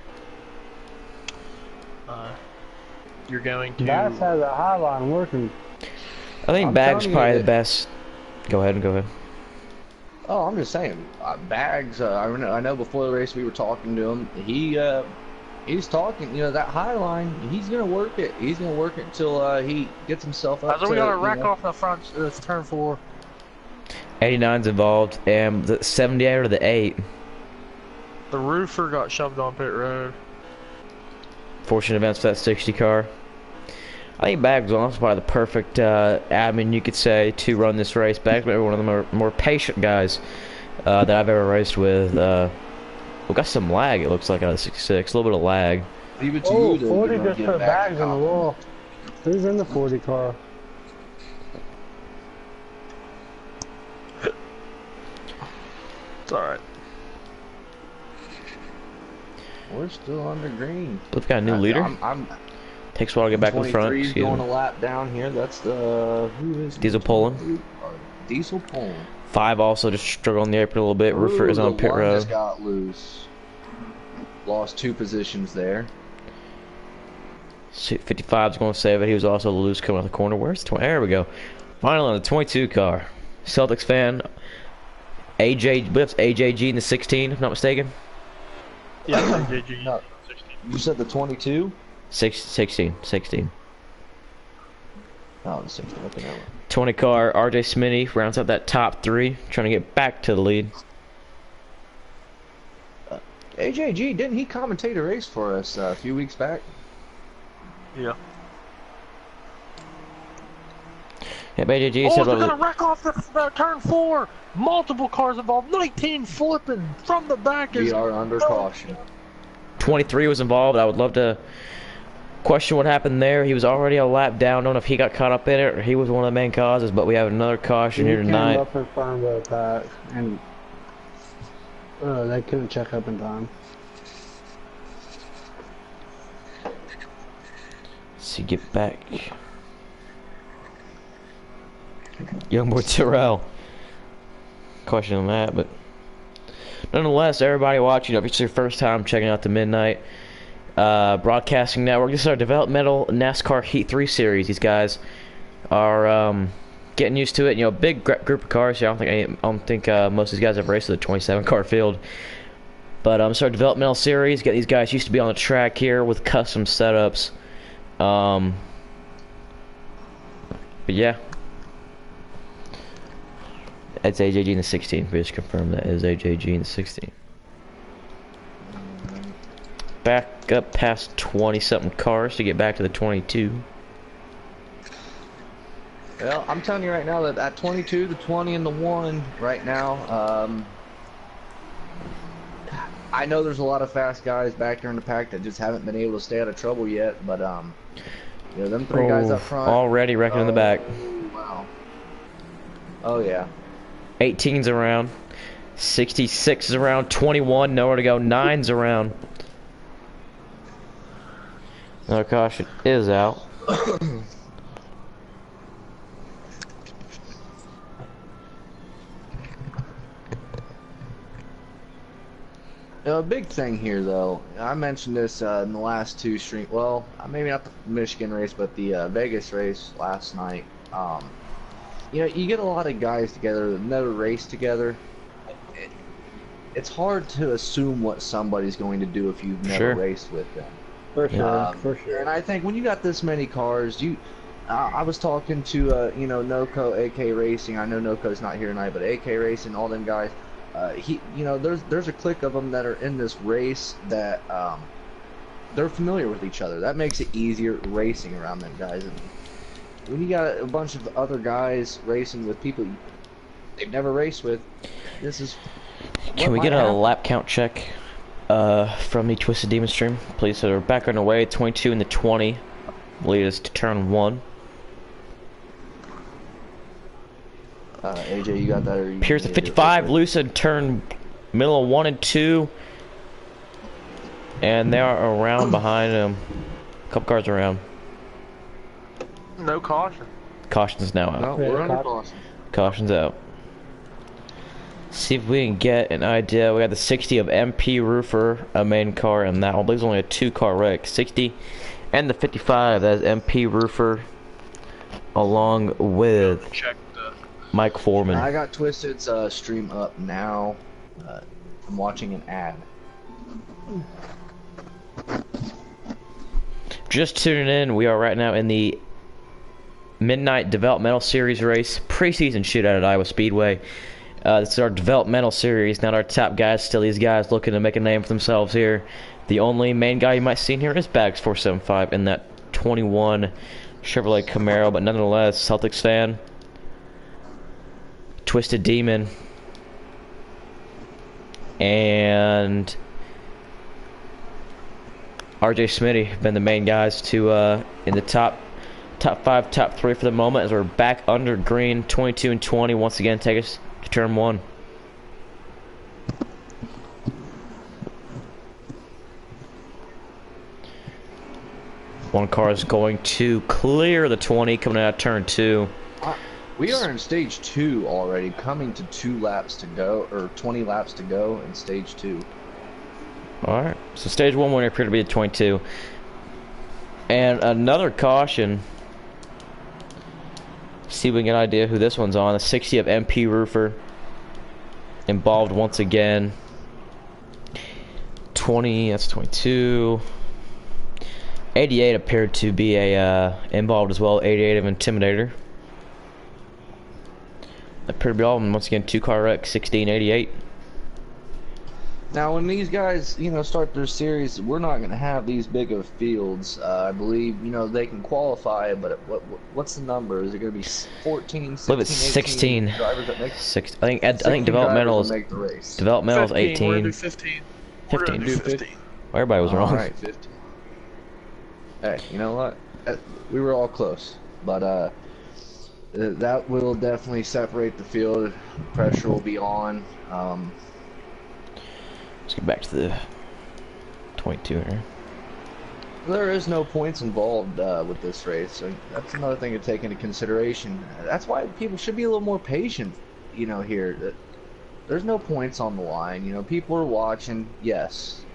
you're going to. Bass has a high line working. I think Bag's probably the best. Go ahead. Oh, I'm just saying, Bags. I know before the race we were talking to him. He's talking. You know, that high line. He's gonna work it. He's gonna work it until he gets himself up. So we got a wreck off the front. It's turn 4. 89's involved, and the 78 or the 8. The roofer got shoved on pit road. Fortunate events for that 60 car. I think Bags was probably the perfect admin, you could say, to run this race. Bags may be one of the more patient guys that I've ever raced with. We got some lag, it looks like, out of the 66. A little bit of lag. Leave it to Oh, you to 40 just get put back Bags in the wall. Who's in the 40 car? It's alright. We're still under green. We've got a new leader. Takes a while to get back in front. 23's going a lap down here. That's the who is Diesel pulling. Diesel pulling. 5 also just struggling on the apron a little bit. Roofer is on pit road. Just got loose. Lost 2 positions there. 55 is going to save it. He was also loose coming out the corner. Where's the 20? There we go. Finally on the 22 car. Celtics fan. AJ Blips, AJG in the 16, if not mistaken. Yeah, AJG. No, you said the 22? 16. Oh, the 60. Okay, now. 20 car RJ Smitty rounds out that top 3, trying to get back to the lead. AJG, didn't he commentate a race for us a few weeks back? Yeah. Yeah, AJG Oh, said they're about gonna wreck off the turn 4. Multiple cars involved. 19 flipping from the back. We are under caution. 23 was involved. I would love to question what happened there. He was already a lap down. Don't know if he got caught up in it or he was one of the main causes, but we have another caution here tonight. He came up in front of the pack, and they couldn't check up in time. Let's see, get back. Young boy Terrell. Question on that, but nonetheless, everybody watching, if it's your first time checking out the Midnight Broadcasting Network, this is our developmental NASCAR Heat 3 series. These guys are getting used to it. You know, big group of cars. I don't think most of these guys have raced with a 27 car field. But it's our developmental series. Get these guys used to be on the track here with custom setups. But yeah. That's AJG in the 16. We just confirmed that is AJG in the 16. Back up past 20-something cars to get back to the 22. Well, I'm telling you right now that at 22, the 20, and the 1 right now, I know there's a lot of fast guys back there in the pack that just haven't been able to stay out of trouble yet, but you know, them 3 guys up front already wrecking in the back. Wow. Oh yeah. 18's around, 66 is around, 21 nowhere to go, 9's around. Another caution is out. A big thing here, though, I mentioned this in the last 2 stream. Well, maybe not the Michigan race, but the Vegas race last night. You know, you get a lot of guys together that never raced together. It's hard to assume what somebody's going to do if you've never raced with them. For sure, for sure. And I think when you got this many cars, I was talking to you know, Noco, AK Racing. I know Noco's not here tonight, but AK Racing, all them guys. You know, there's a clique of them that are in this race that they're familiar with each other. That makes it easier racing around them guys. And when you got a bunch of other guys racing with people they've never raced with, this is. Can we get a lap count check from the Twisted Demon stream, please? So we're back on the way. 22 and the 20 lead us to turn 1. AJ, you got that? Or Here's the 55 loose in turn middle of 1 and 2, and they are around behind him. A couple cars around. No caution. Caution's now out. No, we're under caution. Caution's out. See if we can get an idea. We got the 60 of MP Roofer, a main car, and that one. I believe it's only a 2-car wreck. 60 and the 55. That's MP Roofer, along with Mike Foreman. I got Twisted's stream up now. I'm watching an ad. Just tuning in, we are right now in the Midnight Developmental Series race, preseason shootout at Iowa Speedway. This is our developmental series, not our top guys. Still these guys looking to make a name for themselves here. The only main guy you might see in here is Bags 475 in that 21 Chevrolet Camaro, but nonetheless, Celtics fan, Twisted Demon, and RJ Smitty have been the main guys to in the top 5, top 3 for the moment, as we're back under green. 22 and 20 once again take us to turn 1. One car is going to clear the 20 coming out of turn 2. We are in stage 2 already, coming to 2 laps to go, or 20 laps to go in stage 2. Alright, so stage 1 winner appeared to be a 22. And another caution. See if we can get an idea who this one's on. The 60 of MP Roofer. Involved once again. 20, that's 22. 88 appeared to be involved as well. 88 of Intimidator. Appeared to be all of them. Once again, 2-car wreck, 1688. Now, when these guys, start their series, we're not going to have these big of fields. I believe, they can qualify, but what's the number? Is it going to be 14, 16, I believe it's 16 drivers that make? I think developmental is make the race. developmental is 15, 18. we're gonna do 15. 15. We're gonna do 15. Well, everybody was wrong. All right, 15. Hey, you know what? We were all close, but that will definitely separate the field. Pressure will be on. Let's get back to the 22 here. There is no points involved with this race, so that's another thing to take into consideration. That's why people should be a little more patient, here. There's no points on the line. People are watching. Yes.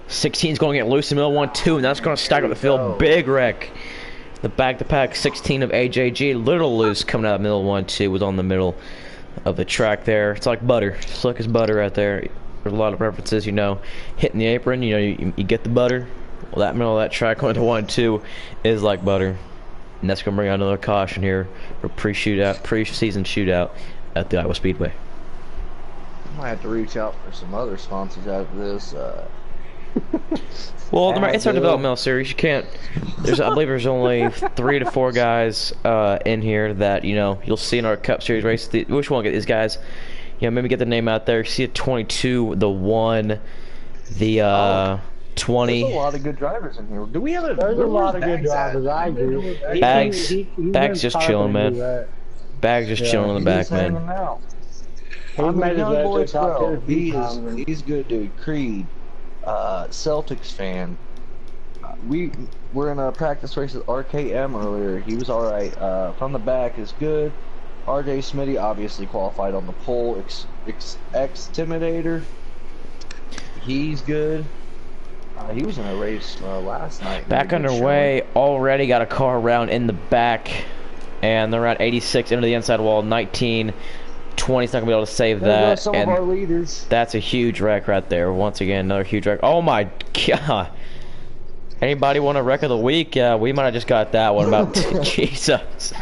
16's going to get loose in the middle 1-2, and that's going to stack up the field. Big wreck. The back-to-pack 16 of AJG, little loose coming out of middle 1-2, was on the middle of the track there. It's like butter, slick as butter right there. There's a lot of references, hitting the apron, you get the butter. Well, that middle of that track going to 1-2 is like butter. And that's going to bring out another caution here for pre-season shootout at the Iowa Speedway. I might have to reach out for some other sponsors after this. Well, it's our developmental series. You can't. I believe there's only 3 to 4 guys in here that you'll see in our Cup Series race. We just want to get these guys. Maybe get the name out there. See a 22, the 1, the 20. There's a lot of good drivers in here. Do we have There's a lot of good drivers. I agree. Bags just chilling, man. Bags just chilling in the back, man. I'm made his way to the top 10 a few He's times. good, dude. Creed, Celtics fan. We were in a practice race with RKM earlier. He was all right. From the back is good. RJ Smitty obviously qualified on the pole. Intimidator. He's good. He was in a race last night. Back underway. Already got a car around in the back, and they're at 86 into the inside wall. 19. 20's not gonna be able to save that. Some and of our leaders. that's a huge wreck right there. Once again, another huge wreck. Oh my god! Anybody want a wreck of the week? We might have just got that one. About Jesus.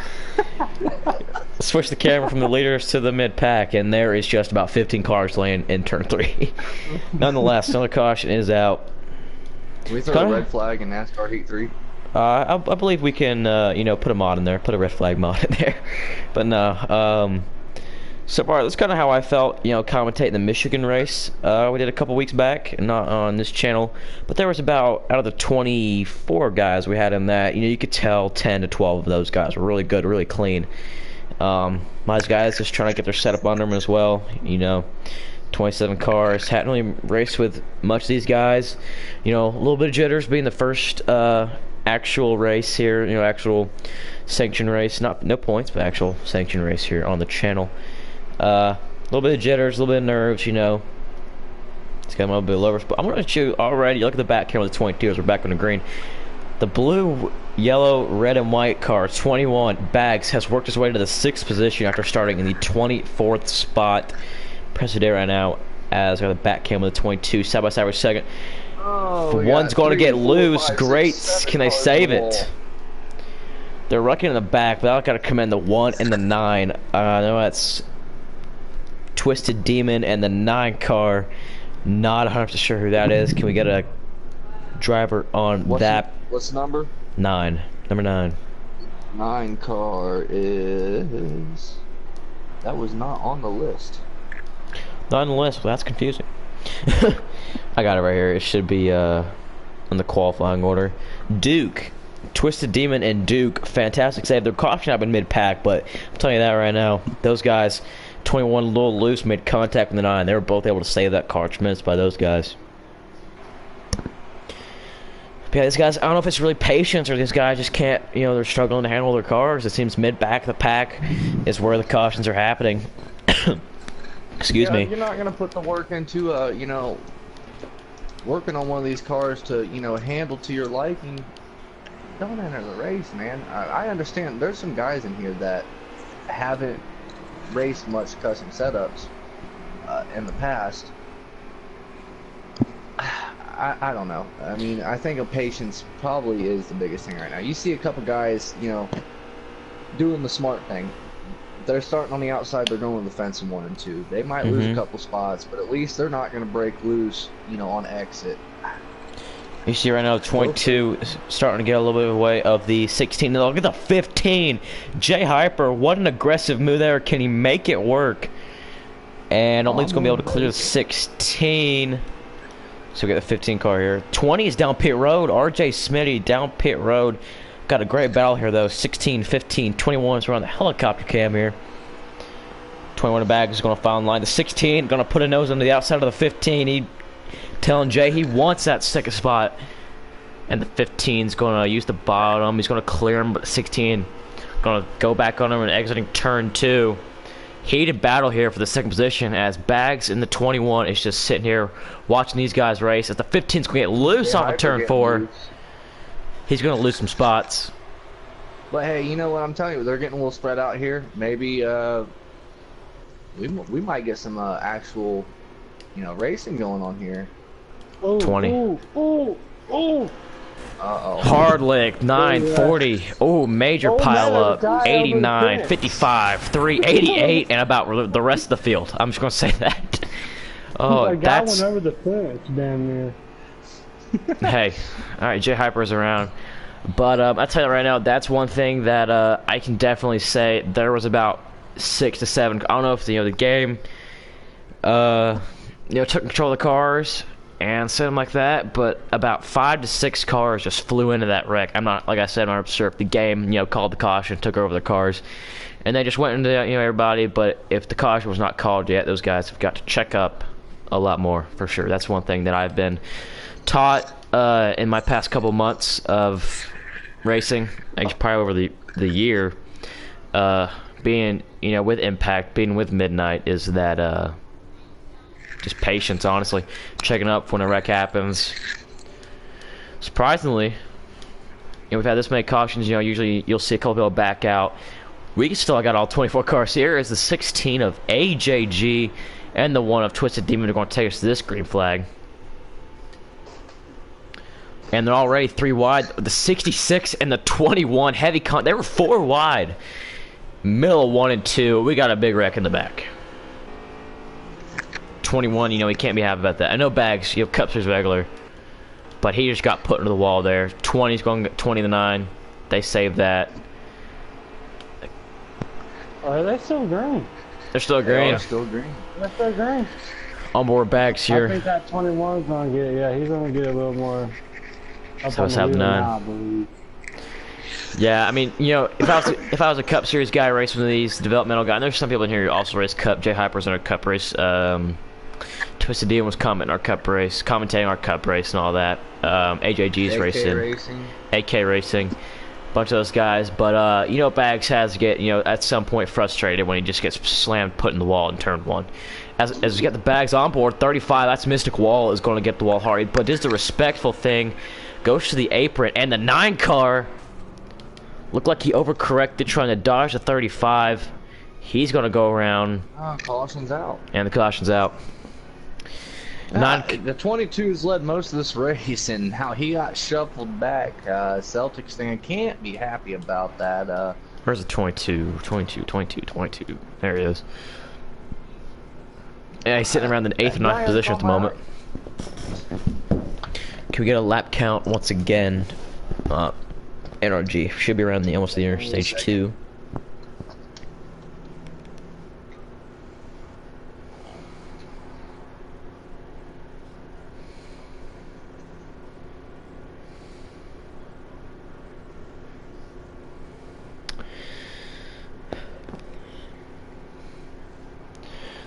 Switch the camera from the leaders to the mid pack, and there is just about 15 cars laying in turn 3. Nonetheless, another caution is out. Can we throw a red flag in NASCAR Heat 3? I believe we can, put a mod in there, put a red flag mod in there. But no, so far, that's kind of how I felt, commentating the Michigan race. We did a couple weeks back, not on this channel, but there was out of the 24 guys we had in that, you could tell 10 to 12 of those guys were really good, really clean. My guys just trying to get their setup under them as well, 27 cars. Hadn't really raced with much of these guys. A little bit of jitters being the first actual race here, actual sanction race. No points, but actual sanction race here on the channel. A little bit of jitters, a little bit of nerves, It's got a little bit of lowers, but I'm going to show you already. Look at the back camera of the 22 as we're back on the green. The blue, yellow, red, and white car, 21, Bags, has worked his way to the 6th position after starting in the 24th spot. Press it there right now as got the back camera of the 22, side by side with second. Oh, One's going to get 3, 4, loose. 5, Great. 6, 7 Can they cars save in the it? wall. They're wrecking in the back, but I got to commend the 1 and the 9. I know that's Twisted Demon and the 9 car. Not 100% sure who that is. Can we get a driver on that? What's the number? 9. Number 9. 9 car is... That was not on the list. Not on the list. Well, that's confusing. I got it right here. It should be in the qualifying order. Duke. Twisted Demon and Duke. Fantastic save. They're caution up in mid-pack, but I'm telling you that right now. Those guys, 21 a little loose, made contact with the 9. They were both able to save that car. Tremendous by those guys. But yeah, these guys, I don't know if it's really patience or these guys just can't, they're struggling to handle their cars. It seems mid-back of the pack is where the cautions are happening. Excuse me. You're not going to put the work into, working on one of these cars to, handle to your liking. Don't enter the race, man. I understand. There's some guys in here that haven't raced much custom setups in the past. I don't know. I mean, I think patience probably is the biggest thing right now. You see a couple guys, you know, doing the smart thing. They're starting on the outside. They're going to the fence in 1 and 2. They might lose a couple spots, but at least they're not going to break loose, you know, on exit. You see right now, 22 is starting to get a little bit away of the 16. Now look at the 15. Jay Hyper, what an aggressive move there. Can he make it work? And only he's going to be able to clear the 16. So we got the 15 car here. 20 is down pit road. RJ Smitty down pit road. Got a great battle here though. 16, 15, 21 is around the helicopter cam here. 21 in bag is going to file in line. The 16 going to put a nose on the outside of the 15. He telling Jay he wants that second spot. And the 15 is going to use the bottom. He's going to clear him, but the 16 going to go back on him and exiting turn 2. Heated battle here for the second position as Bags in the 21 is just sitting here watching these guys race. As the 15 is going to get loose on the turn 4. Loose. He's going to lose some spots. But hey, you know what I'm telling you? They're getting a little spread out here. Maybe we might get some actual, you know, racing going on here. Oh, 20. Oh. Uh-oh. Hard lick, 940. Oh, major pile up. 89, 55, 3, 88, and about the rest of the field. I'm just going to say that. Oh, that's... went over the fence down there. Hey, all right, Jay Hyper's around. But I'll tell you right now, that's one thing that I can definitely say. There was about 6 to 7. I don't know if the game, took control of the cars and something like that. But about 5 to 6 cars just flew into that wreck. I'm not, like I said, I'm not sure if the game, called the caution, took over the cars, and they just went into everybody. But if the caution was not called yet, those guys have got to check up a lot more for sure. That's one thing that I've been taught in my past couple months of racing, actually probably over the year, being with Impact, being with Midnight, is that just patience, honestly, checking up when a wreck happens. Surprisingly, we've had this many cautions. Usually you'll see a couple people back out. We still got all 24 cars here. Is the 16 of AJG and the 1 of Twisted Demon are going to take us to this green flag. And they're already 3 wide. The 66 and the 21 heavy they were 4 wide. Middle of 1 and 2. We got a big wreck in the back. 21, he can't be happy about that. I know Bags, Cups is regular, but he just got put into the wall there. 20's going 20 to 9. They saved that. Are they still green? They're still green. They're still green. They're still green. Onboard Bags here. I think that 21's gonna get it. Yeah, he's gonna get a little more. So let's have 9. Yeah, I mean, if I was a Cup Series guy racing with these developmental guys, and there's some people in here who also race Cup. Jay Hyper's in our Cup race. Twisted Demon was commenting our Cup race, commentating our Cup race and all that. AJG's racing. AK Racing. Bunch of those guys. But Bags has to get at some point frustrated when he just gets slammed, put in the wall in turn 1. As we get the Bags on board, 35. That's Mystic Wall is going to get the wall hard, but just a respectful thing. Goes to the apron, and the 9 car looked like he overcorrected trying to dodge the 35. He's going to go around. Caution's out. And the caution's out. The 22's led most of this race, and how he got shuffled back. Celtics fan can't be happy about that. Where's the 22? 22. There he is. Yeah, he's sitting around the 8th or 9th position at the moment. Can we get a lap count once again? NRG should be around almost the end of stage 2.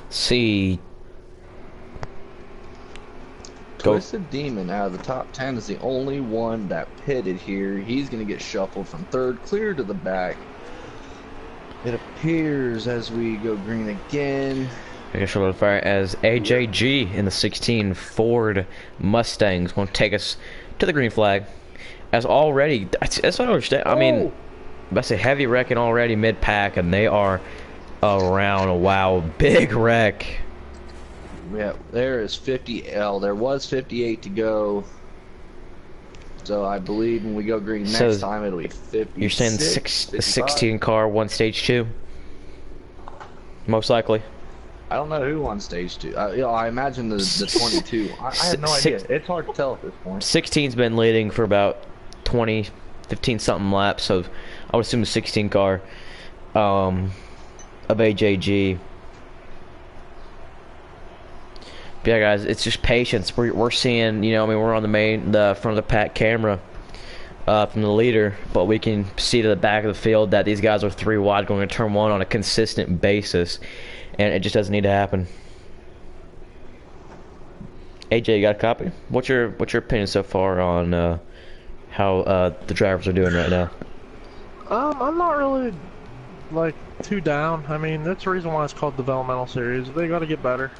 See. Twisted Demon out of the top 10 is the only one that pitted here. He's going to get shuffled from 3rd clear to the back. It appears as we go green again. I guess we'll fire as AJG in the 16 Ford Mustang is going to take us to the green flag. As already, that's what I understand. I mean, that's a heavy wrecking already mid-pack, and they are around. Wow, big wreck. there is 50. There was 58 to go. So I believe when we go green next time, it'll be 50. You're saying 16 car, one stage 2? Most likely. I don't know who won stage 2. I imagine the 22. I have no idea. It's hard to tell at this point. 16's been leading for about 20, 15 something laps, so I would assume the 16 car of AJG. But yeah, guys, it's just patience. We're seeing, you know, I mean, we're on the front of the pack camera from the leader, but we can see to the back of the field that these guys are 3 wide going to turn 1 on a consistent basis, and it just doesn't need to happen. AJ, you got a copy? What's your opinion so far on how the drivers are doing right now? I'm not really like too down. I mean, that's the reason why it's called Developmental Series. They got to get better.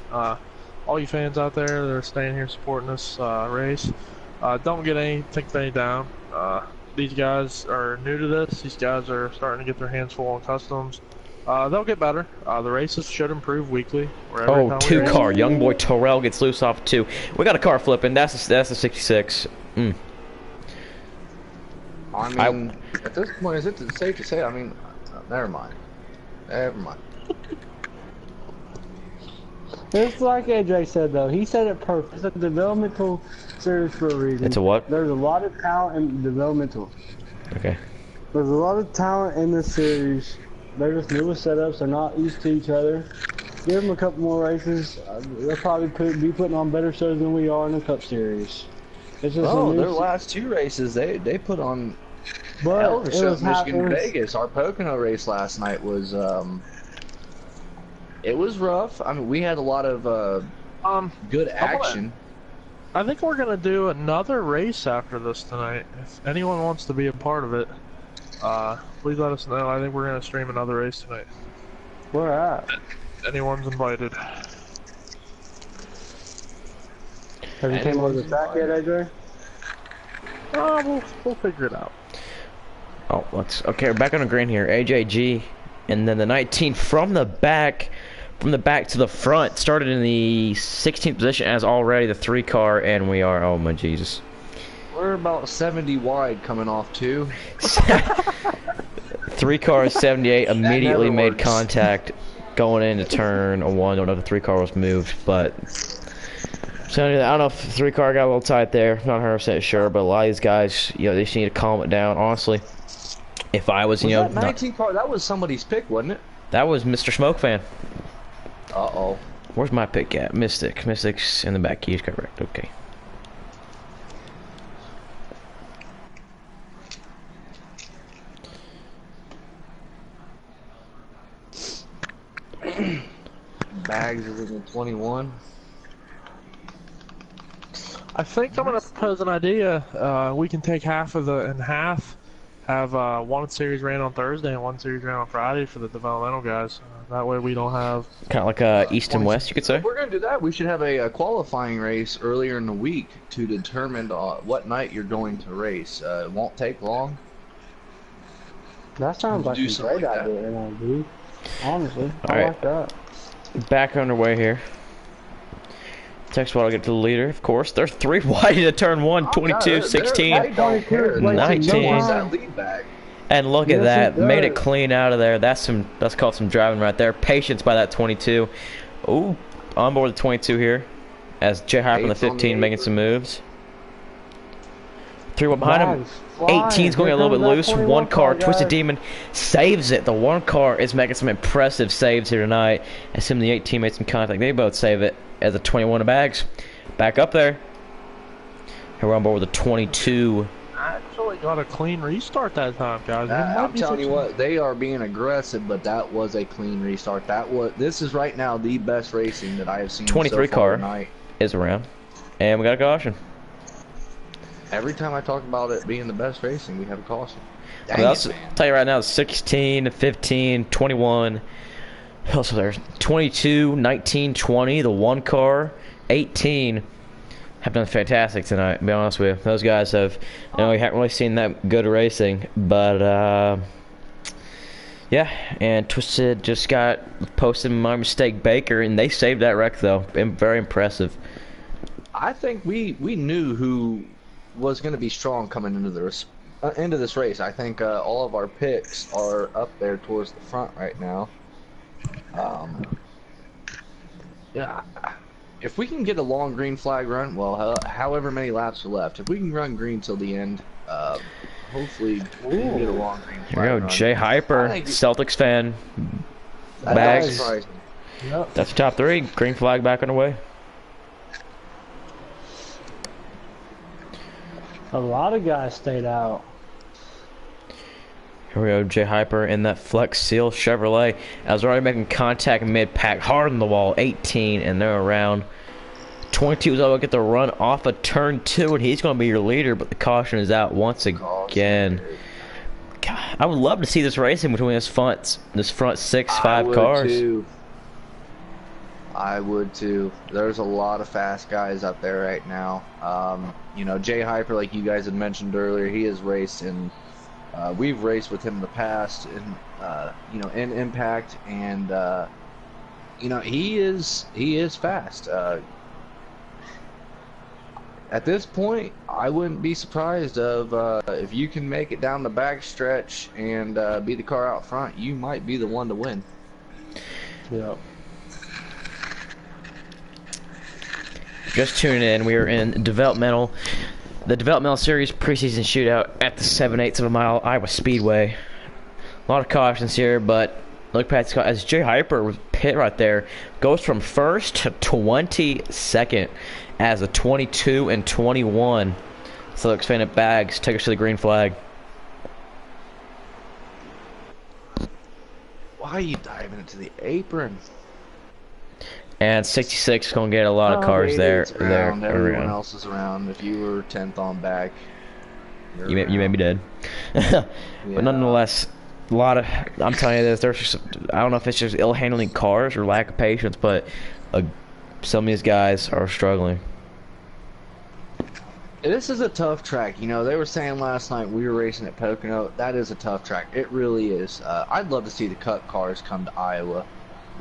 All you fans out there that are staying here supporting this race, don't take any down. These guys are new to this. These guys are starting to get their hands full on customs. They'll get better. The races should improve weekly. Oh, 2 car. Young boy Terrell gets loose off 2. We got a car flipping. That's a 66. I mean, at this point, is it safe to say? I mean, never mind. Never mind. It's like AJ said, though. He said it perfect. It's a developmental series for a reason. It's a what? There's a lot of talent in developmental. Okay. There's a lot of talent in this series. They're just newer setups. They're not used to each other. Give them a couple more races. They'll probably be putting on better shows than we are in the Cup Series. It's just their last 2 races, they put on hell of a show. Michigan Vegas. Our Pocono race last night was it was rough. I mean, we had a lot of good action. I think we're gonna do another race after this tonight. If anyone wants to be a part of it, please let us know. I think we're gonna stream another race tonight. Where at? Anyone's invited. Have you came over the track yet, AJ? We'll figure it out. Oh, okay. We're back on the green here. AJG, and then the 19 from the back to the front started in the 16th position as already the 3 car, and we are, oh my Jesus. We're about 70 wide coming off 2. 3 cars, 78, immediately made contact going into turn 1. Don't know if the 3 car was moved, but so I don't know if the 3 car got a little tight there. Not 100% sure, but a lot of these guys, you know, they just need to calm it down. Honestly, if I was, you know, that 19 car, that was somebody's pick, wasn't it? That was Mr. Smoke Fan. Uh-oh. Where's my pick at? Mystic's in the back. He's correct. Okay. Bags is in 21. I think I'm gonna propose an idea. We can take half of the half. Have one series ran on Thursday and one series ran on Friday for the developmental guys. That way we don't have kind of like East and West, you could say. If we're gonna do that, we should have a qualifying race earlier in the week to determine what night you're going to race. It won't take long. That sounds like a great idea, dude. Honestly, I like that. Back underway here. Text while I get to the leader, of course. They're 3 wide to turn 1, 22, 16, 19. And look at that. Made it clean out of there. That's called some driving right there. Patience by that 22. Ooh, on board the 22 here. As Jay Harp on the 15 making some moves. 3 behind him. 18's going a little bit loose. 1 car, Twisted Demon, saves it. The 1 car is making some impressive saves here tonight. As him and the 18 made some contact. They both save it. As a 21 of bags. Back up there. Here we're on board with a 22. Actually got a clean restart that time, guys. I'm telling you what, they are being aggressive, but that was a clean restart. This is right now the best racing that I have seen 23 so far car tonight. Is around. And we got a caution. Every time I talk about it being the best racing, we have a caution. I'll tell you right now, 16, 15, 21. Also there's 22, 19, 20, the 1 car, 18 have done fantastic tonight, to be honest with you. Those guys have, you know, we haven't really seen that good racing, but Yeah, and Twisted just got posted my mistake Baker, and they saved that wreck though. Very impressive. I think we knew who was going to be strong coming into this race. I think all of our picks are up there towards the front right now. Yeah, if we can get a long green flag run, well, however many laps are left, if we can run green till the end, hopefully we can get a long green flag Here we go, run. Jay Hyper, Celtics fan. Bags. Yep. That's the top three. Green flag back on the way. A lot of guys stayed out. Here we go, Jay Hyper in that Flex Seal Chevrolet. I was already making contact mid-pack, hard on the wall, 18, and they're around. 22 is able to get the run off of turn 2, and he's going to be your leader, but the caution is out once again. God, I would love to see this racing between this front 6-5 cars. I would too. There's a lot of fast guys up there right now. You know, Jay Hyper, like you guys had mentioned earlier, he has raced in. We've raced with him in the past, in you know, in Impact, and you know, he is fast. At this point, I wouldn't be surprised if you can make it down the back stretch and be the car out front. You might be the one to win. Yep. Just tuning in, we are in Developmental. The Developmental Series preseason shootout at the 7/8 of a mile Iowa Speedway. A lot of cautions here, but look at as Jay Hyper with pit right there goes from first to 22nd as a 22 and 21. So looks fan at Bags take us to the green flag. Why are you diving into the apron? And 66 is going to get a lot of cars there. Everyone else is around. If you were 10th on back, you may be dead. Yeah. But nonetheless, a lot of, I'm telling you this, there's just, I don't know if it's just ill handling cars or lack of patience, but some of these guys are struggling. This is a tough track. You know, they were saying last night we were racing at Pocono. That is a tough track. It really is. I'd love to see the Cup cars come to Iowa.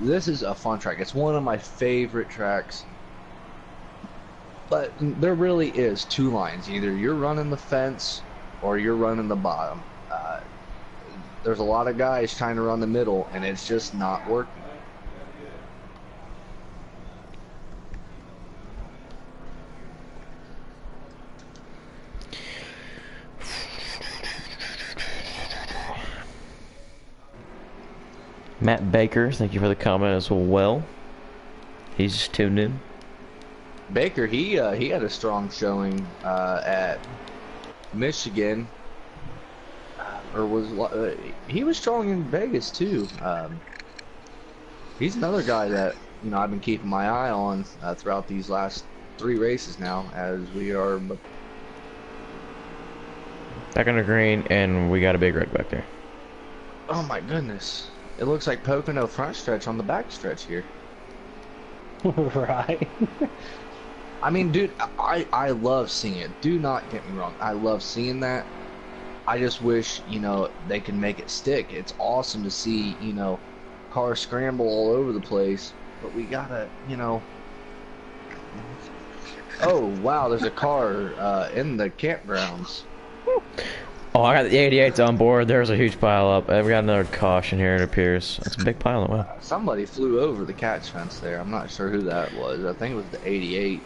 This is a fun track. It's one of my favorite tracks. But there really is two lines. Either you're running the fence or you're running the bottom. There's a lot of guys trying to run the middle, and it's just not working. Matt Baker, thank you for the comment as well. He's just tuned in. Baker, he had a strong showing at Michigan, he was strong in Vegas too. He's another guy that I've been keeping my eye on throughout these last 3 races now, as we are back on the green, and we got a big wreck back there. Oh my goodness. It looks like Pocono front stretch on the back stretch here. Right. I mean, dude, I love seeing it. Do not get me wrong. I love seeing that. I just wish, they can make it stick. It's awesome to see, cars scramble all over the place. But we gotta, Oh, wow, there's a car in the campgrounds. Oh, I got the 88s on board. There's a huge pile up. We got another caution here, it appears. That's a big pile of wow. Somebody flew over the catch fence there. I'm not sure who that was. I think it was the 88.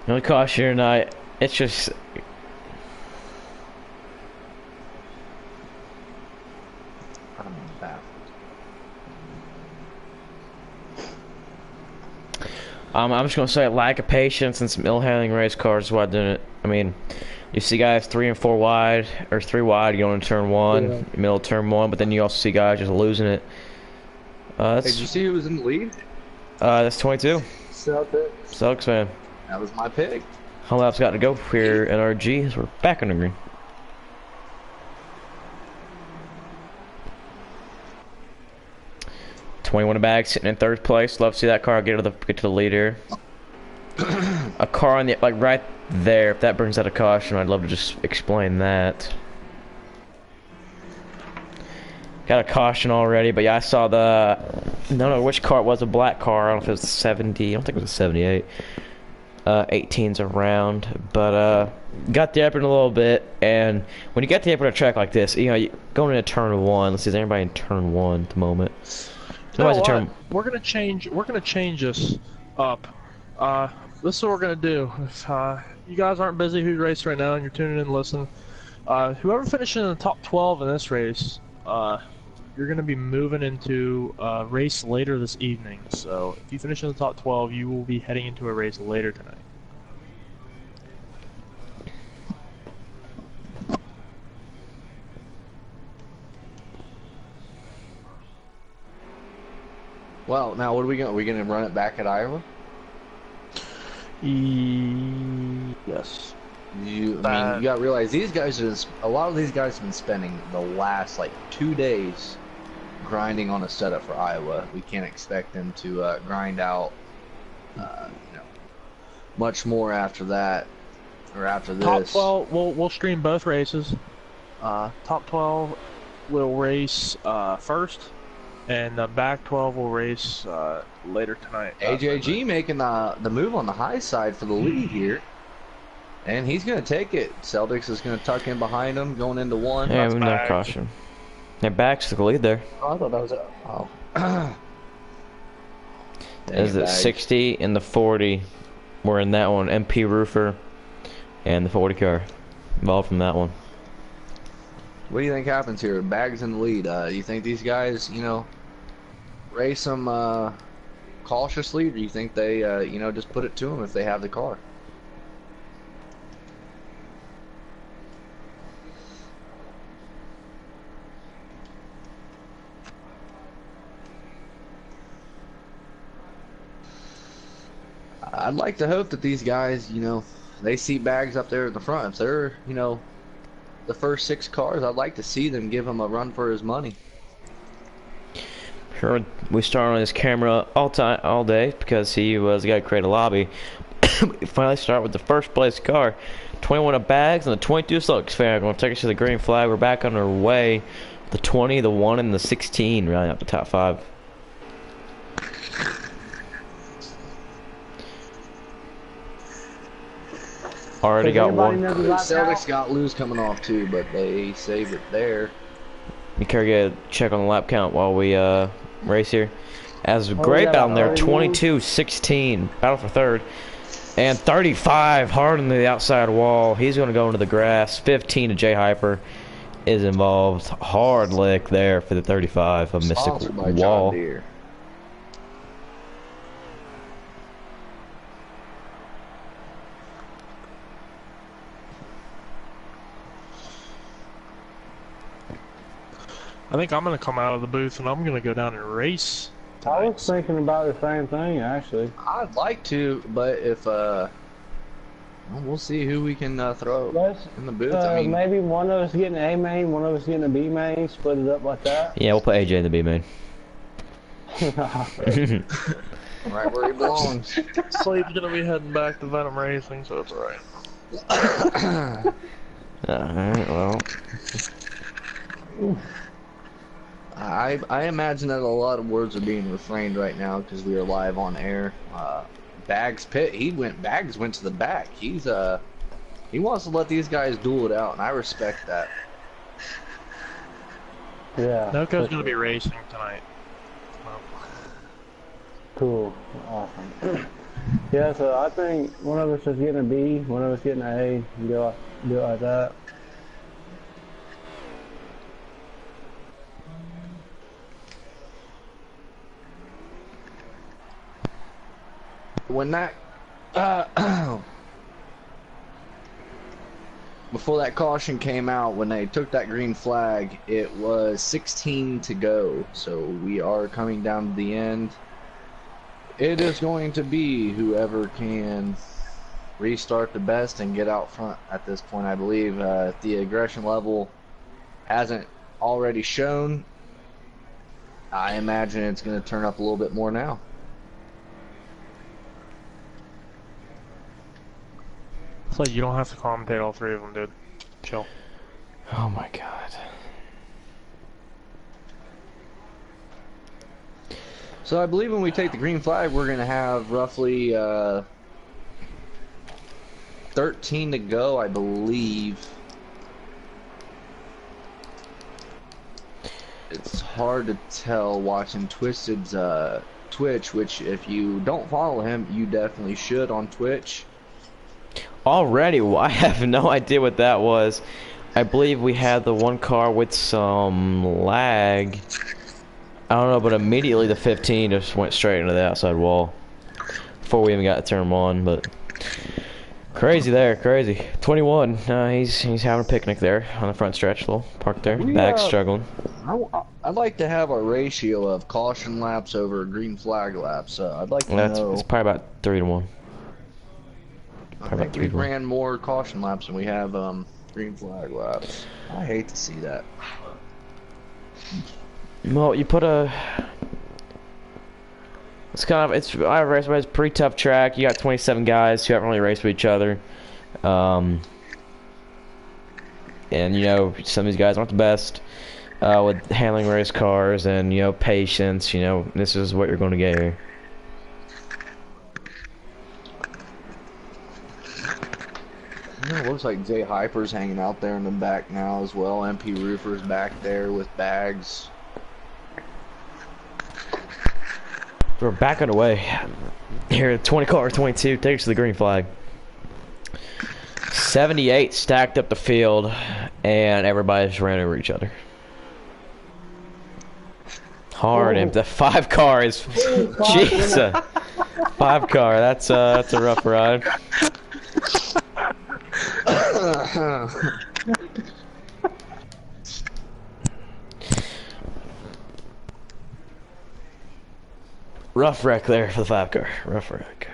The only caution here tonight, it's just... I'm just gonna say lack of patience and some ill-handling race cars is why I'm doing it. I mean, you see guys 3 and 4 wide, or 3 wide going into turn 1, Yeah. middle of turn 1, but then you also see guys just losing it. Hey, did you see who was in the lead? That's 22. Celtics fan. That was my pick. How laps got to go here at RG as we're back on the green. 21 bags sitting in third place. Love to see that car get to the leader. A car on the like right there. If that brings out a caution, I'd love to just explain that. Got a caution already, but yeah, I saw the. No, which car it was. A black car. I don't know if it was a 70. I don't think it was a 78. 18's around, but got the apron a little bit, and when you get the apron on a track like this, you know, going into turn one. Let's see, is anybody in turn one at the moment? We're gonna change this up. This is what we're gonna do. If you guys aren't busy who's racing right now and you're tuning in and listening, whoever finishes in the top 12 in this race, you're gonna be moving into a race later this evening. So if you finish in the top 12, you will be heading into a race later tonight. Well, now what are we gonna run it back at Iowa? Yes. I mean, you gotta realize a lot of these guys have been spending the last like 2 days grinding on a setup for Iowa. We can't expect them to grind out, much more after that or after this. Top 12, we'll stream both races. Top 12 will race first, and the back 12 will race later tonight. AJG making the move on the high side for the lead here. And he's going to take it. Celtics is going to tuck in behind him, going into one. Yeah, we no caution. Yeah, Bags took the lead there. Oh, I thought that was a... Oh. As the 60 and the 40 were in that one. MP Roofer and the 40 car involved from that one. What do you think happens here? Bags in the lead. Do you think these guys, race them cautiously, or do you think they, just put it to them if they have the car? I'd like to hope that these guys, they see Bags up there in the front. If they're, the first 6 cars, I'd like to see them give him a run for his money. Sure, we started on his camera all day because he was the guy who created a lobby. We finally start with the first place car, 21 of Bags and the 22 Slugs fan. Going to take us to the green flag. We're back on our way. The 20, the 1, and the 16 rounding up the top 5. Already got one. Celtics got loose coming off too, but they saved it there. You can get a check on the lap count while we race here. As great battle there, 22-16, battle for third, and 35 hard on the outside wall. He's going to go into the grass. 15 to J Hyper is involved. Hard lick there for the 35 of Mystic Wall. I think I'm going to come out of the booth and I'm going to go down and race tonight. I was thinking about the same thing, actually. I'd like to, but if, we'll see who we can throw in the booth. I mean, maybe one of us getting an A main, one of us getting a B main, split it up like that. Yeah, we'll put AJ in the B main. Right where he belongs. Slade's going to be heading back to Venom Racing, so it's alright. Alright, well. I imagine that a lot of words are being refrained right now because we are live on air. Bags pit, Bags went to the back. He wants to let these guys duel it out, and I respect that. Yeah. Noco's gonna be racing tonight. Cool. Awesome. Yeah, so I think one of us is getting a B, one of us getting an A, and do it like that. When that before that caution came out, when they took that green flag, it was 16 to go, so we are coming down to the end. It is going to be whoever can restart the best and get out front at this point. I believe the aggression level hasn't already shown. I imagine it's going to turn up a little bit more now. It's like you don't have to commentate all three of them, dude. Chill. Oh my god. So I believe when we take the green flag, we're going to have roughly 13 to go, I believe. It's hard to tell watching Twisted's Twitch, which if you don't follow him, you definitely should on Twitch. Already? Well, I have no idea what that was. I believe we had the one car with some lag. I don't know, but immediately the 15 just went straight into the outside wall before we even got to turn 1. But crazy there, crazy. 21. He's having a picnic there on the front stretch, little parked there. Bag's struggling. I'd like to have a ratio of caution laps over green flag laps. I'd like to know. It's probably about 3 to 1. I think we ran more caution laps than we have green flag laps. I hate to see that. Well, you put a. It's kind of it's a pretty tough track. You got 27 guys who haven't really raced with each other, and you know some of these guys aren't the best with handling race cars and you know patience. You know this is what you're going to get here. It looks like Jay Hyper's hanging out there in the back now as well. MP Roofer's back there with bags. We're back on the way. Here, 20 car, 22, takes to the green flag. 78 stacked up the field, and everybody just ran over each other. Hard, and the 5 car is, Jesus, 5 car. That's a rough ride. Rough wreck there for the 5 car. Rough wreck.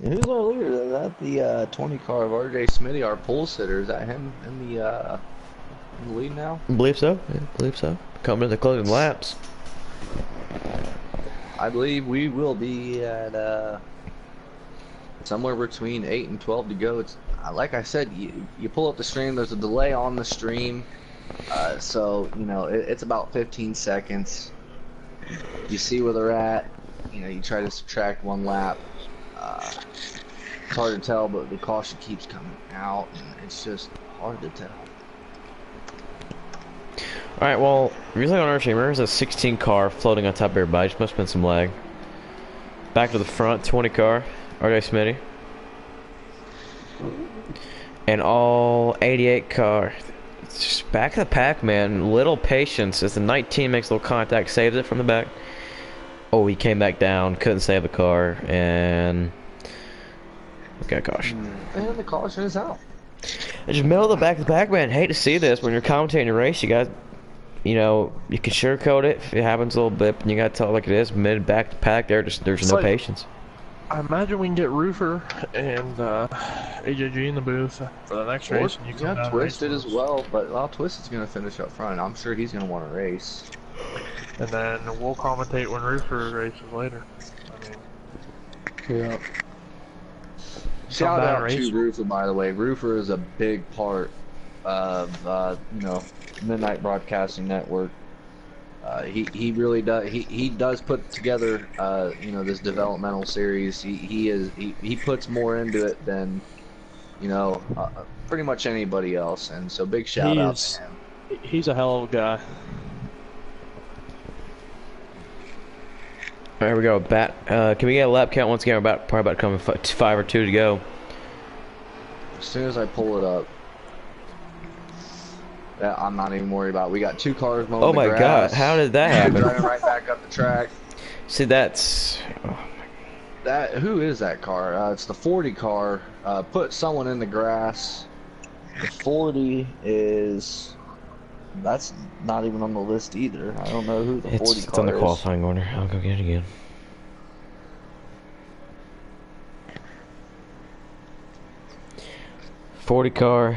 Who's our leader? Is that the 20 car of RJ Smitty, our pole sitter? Is that him in the lead now? I believe so. Yeah, I believe so. Coming to the closing laps. I believe we will be at somewhere between 8 and 12 to go. It's like I said, you pull up the stream. There's a delay on the stream. So, you know, it's about 15 seconds. You see where they're at. You know, you try to subtract 1 lap. It's hard to tell, but the caution keeps coming out, and it's just hard to tell. Alright, well, usually on our chamber, there's a 16 car floating on top of everybody. Just must have been some lag. Back to the front, 20 car, RJ Smitty. And all 88 car. It's just back of the pack, man. Little patience as the 19 makes a little contact, saves it from the back. Oh, he came back down, couldn't save the car, and we got caution. And the caution is out. I just middle of the back of the pack, man. Hate to see this when you're commentating a race. You got, you know, you can sugarcoat it if it happens a little bit, and you got to tell it like it is. Mid back to pack, there's no patience. I imagine we can get Roofer and AJG in the booth for the next race. And you can got Twisted as well, but Twisted's going to finish up front. I'm sure he's going to want to race. And then we'll commentate when Roofer races later. I mean, Yeah. Shout out to Roofer, by the way. Roofer is a big part of you know, Midnight Broadcasting Network. He really does. He does put together you know, this developmental series. He puts more into it than, you know, pretty much anybody else. And so big shout out to him. He's a hell of a guy. There we go. Can we get a lap count once again? Probably about coming 5 or 2 to go. As soon as I pull it up, yeah, I'm not even worried about it. We got 2 cars mowing Oh the my grass. God! How did that happen? Driving right back up the track. See, that's. Who is that car? It's the 40 car. Put someone in the grass. The 40 is. That's not even on the list either. I don't know who the 40 car is. It's on the qualifying order. I'll go get it again. '40 car.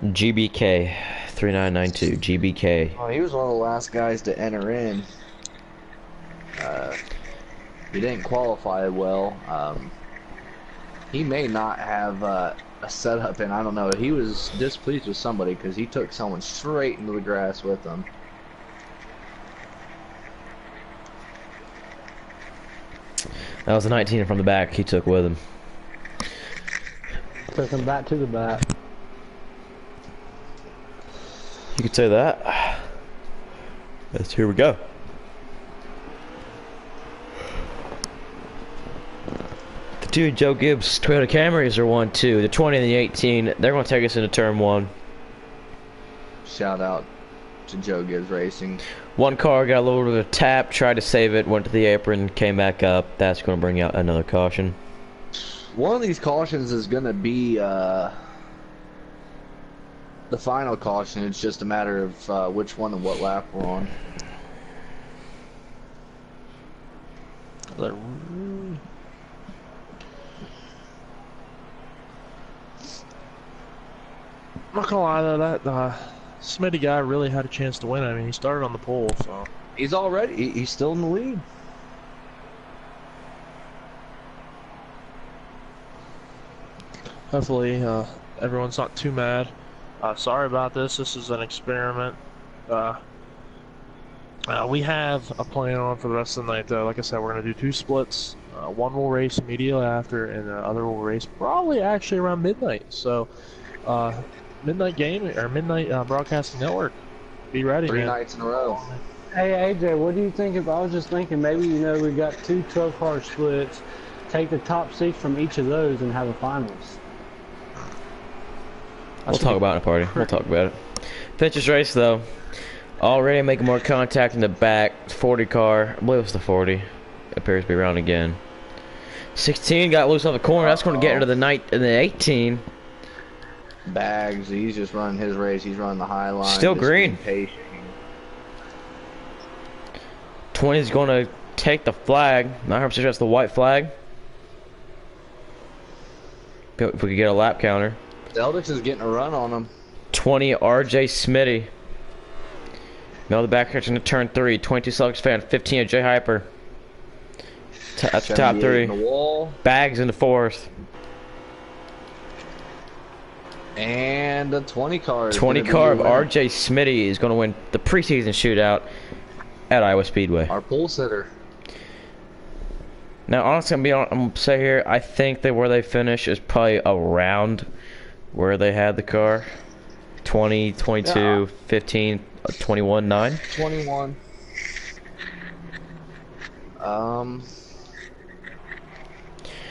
GBK 3992. GBK. Oh, he was one of the last guys to enter in. He didn't qualify well. He may not have a setup, and I don't know. He was displeased with somebody because he took someone straight into the grass with him. That was the 19 from the back he took with him. Took him back to the back. You could say that. Yes, here we go. The two Joe Gibbs Toyota Camrys are 1-2. The 20 and the 18, they're going to take us into turn 1. Shout out to Joe Gibbs Racing. One car got a little bit of a tap, tried to save it, went to the apron, came back up. That's going to bring out another caution. One of these cautions is going to be the final caution. It's just a matter of which one and what lap we're on. I'm not gonna lie though, that Smitty guy really had a chance to win. I mean, he started on the pole, so He's he's still in the lead. hopefully everyone's not too mad. Sorry about this. This is an experiment. We have a plan on for the rest of the night, though. Like I said, we're gonna do 2 splits. One will race immediately after, and the other will race probably actually around midnight. So, midnight game or midnight broadcasting network. Be ready, 3 man. nights in a row. Hey AJ, what do you think I was just thinking maybe, you know, we got 2 12-car splits, take the top 6 from each of those and have a finals. We'll talk about it in a party. We'll talk about it. Finish this race, though. Already making more contact in the back. 40 car. I believe it was the 40. It appears to be around again. 16 got loose off the corner. That's going to get into the night in the 18. Bags, he's just running his race. He's running the high line. Still just green. being patient. 20 is going to take the flag. Not 100% sure that's the white flag. If we could get a lap counter. Zeldix is getting a run on him. 20 RJ Smitty. Now the back section to turn 3. 22 Celtics fan. 15 J Hyper. That's the top 3. In the wall. Bags in the 4th. And the 20 car. 20 car of RJ Smitty is going to win the preseason shootout at Iowa Speedway. Our pole sitter. Now, honestly, I'm going to say here, I think that where they finish is probably around where they had the car. 20, 22, yeah. 15, 21, 9. 21.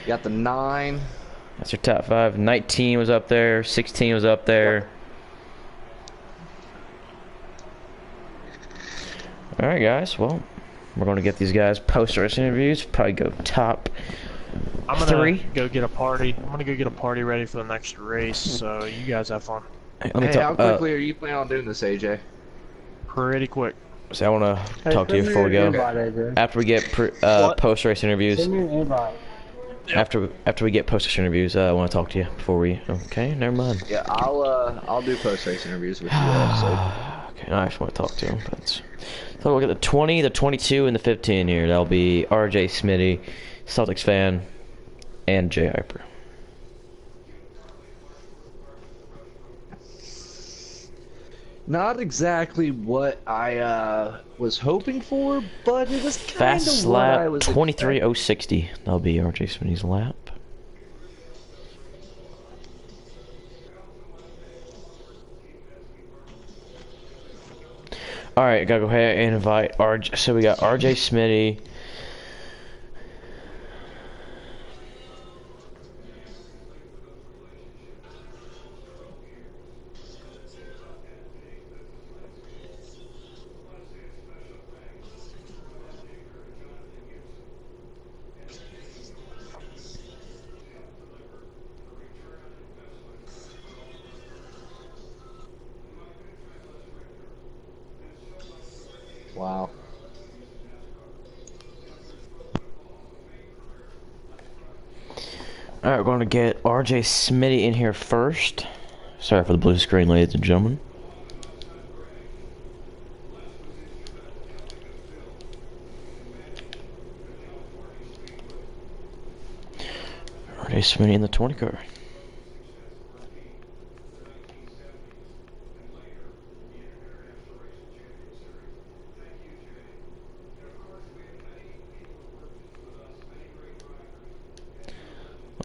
Got the 9. That's your top 5. 19 was up there. 16 was up there. All right, guys. Well, we're going to get these guys post-race interviews. Probably go top 3. I'm gonna go get a party. I'm gonna go get a party ready for the next race. So you guys have fun. Hey, how quickly are you planning on doing this, AJ? Pretty quick. So I want to talk to you before we go. After we get post-race interviews. Send me an invite. After we get post-race interviews, I want to talk to you before we. Okay, never mind. Yeah, I'll do post-race interviews with you. Also. Okay, I just want to talk to him. So we'll get the 20, the 22, and the 15 here. That'll be RJ Smitty, Celtics fan, and J Hyper. Not exactly what I was hoping for, but it was kind Fast of what I lap was 23.060. That'll be RJ Smitty's lap. Alright, gotta go ahead and invite RJ. So we got RJ Smitty. Wow. Alright, we're going to get RJ Smitty in here first. Sorry for the blue screen, ladies and gentlemen. RJ Smitty in the 20 car.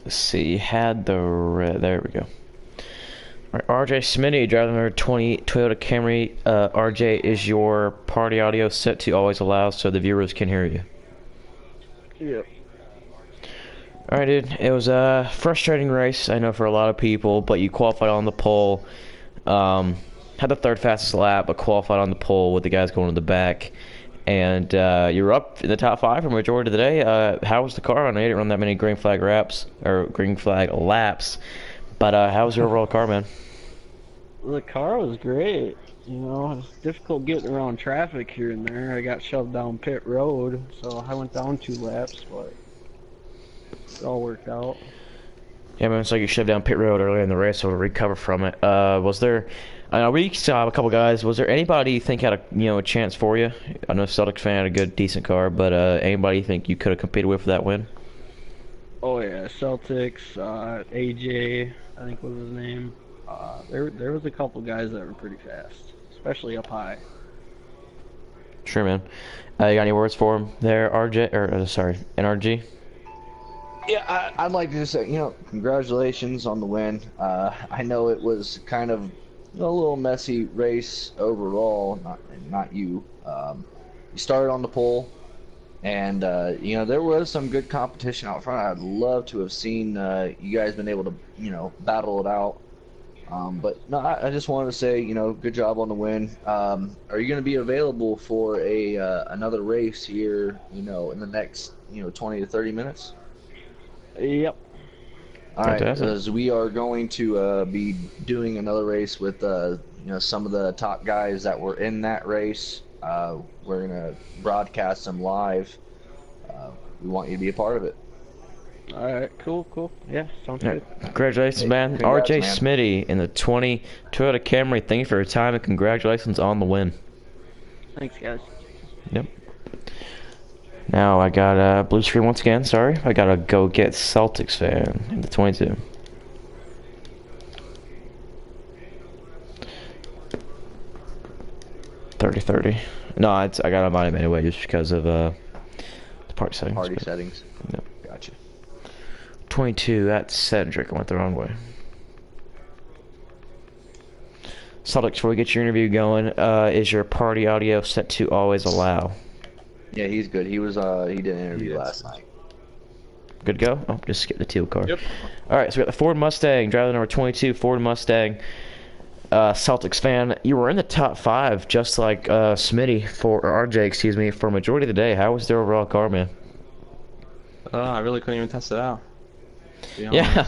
Let's see, had the red, there we go. Alright, RJ Smitty, driving number 20 Toyota Camry. RJ, is your party audio set to always allow so the viewers can hear you? Yep. Alright, dude, it was a frustrating race, I know, for a lot of people, but you qualified on the pole. Had the third fastest lap, but qualified on the pole with the guys going to the back. And you were up in the top 5 for the majority of the day. How was the car? I know you didn't run that many green flag laps, but how was your overall car, man? The car was great. You know, it's difficult getting around traffic here and there. I got shoved down pit road, so I went down 2 laps, but it all worked out. Yeah, man, it's like you shoved down pit road earlier in the race, so to recover from it. Was there? I know we saw a couple guys. Was there anybody you think had a chance for you? I know Celtics fan had a good, decent car, but anybody you think you could have competed with for that win? Oh yeah, Celtics, AJ, I think was his name. There was a couple guys that were pretty fast, especially up high. Sure, man. You got any words for him there, RJ? Or sorry, NRG? Yeah, I'd like to just say, congratulations on the win. I know it was kind of a little messy race overall. Not you. You started on the pole, and there was some good competition out front. I'd love to have seen you guys been able to battle it out. But no, I just wanted to say good job on the win. Are you going to be available for another race here in the next 20 to 30 minutes? Yep. All right, because we are going to be doing another race with some of the top guys that were in that race. We're gonna broadcast them live. We want you to be a part of it. All right, cool. Yeah, sounds good. Congratulations, man. Congrats, RJ man. Smitty in the 20 Toyota Camry. Thank you for your time and congratulations on the win. Thanks, guys. Yep. Now I got a blue screen once again, sorry. I gotta go get Celtics fan in the 22. .30. No, I got a mind anyway just because of the party settings. Party settings. Yep. Gotcha. 22, that's Cedric. I went the wrong way. Celtics, before we get your interview going, is your party audio set to always allow? Yeah, he's good. He was he did an interview last night. Good to go? Oh, just skip the teal car. Yep. Alright, so we got the Ford Mustang, driver number 22, Ford Mustang. Celtics fan, you were in the top 5, just like Smitty, or RJ, excuse me, for majority of the day. How was their overall car, man? I really couldn't even test it out. Yeah, there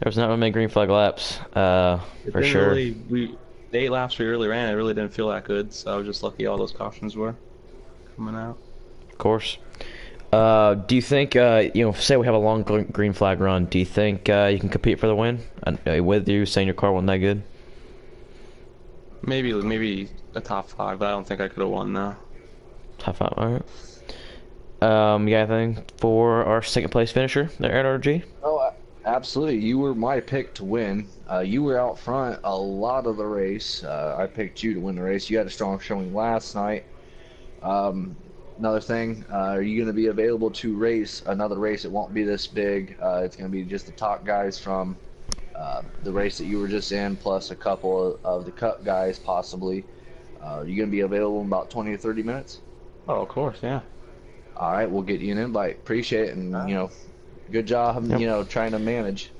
was not many green flag laps, for sure. The 8 laps we really ran, it really didn't feel that good, so I was just lucky all those cautions were coming out. Of course. Do you think, say we have a long green flag run, do you think you can compete for the win? With you saying your car wasn't that good? Maybe a top 5, but I don't think I could have won now. Top 5, alright. You got anything for our second place finisher there at RG? Oh, absolutely. You were my pick to win. You were out front a lot of the race. I picked you to win the race. You had a strong showing last night. Another thing, are you going to be available to race another race? It won't be this big. It's going to be just the top guys from the race that you were just in, plus a couple of the Cup guys, possibly. Are you going to be available in about 20 to 30 minutes? Oh, of course, yeah. All right, we'll get you an invite. Appreciate it, and good job, trying to manage.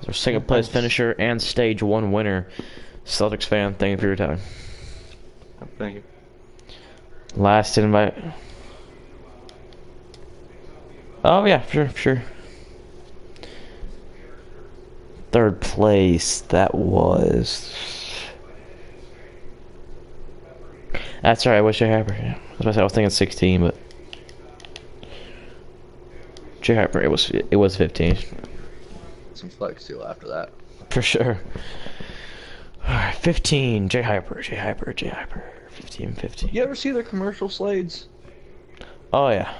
Our second place finisher and stage 1 winner, Celtics fan. Thank you for your time. Thank you. Last invite. Oh yeah, sure. Third place. That was. That's alright. What's Jay Harper? Yeah. I was thinking 16, but Jay Harper. It was 15. Some flex seal after that. For sure. Alright, 15. J Hyper. 15. You ever see their commercial slades? Oh, yeah.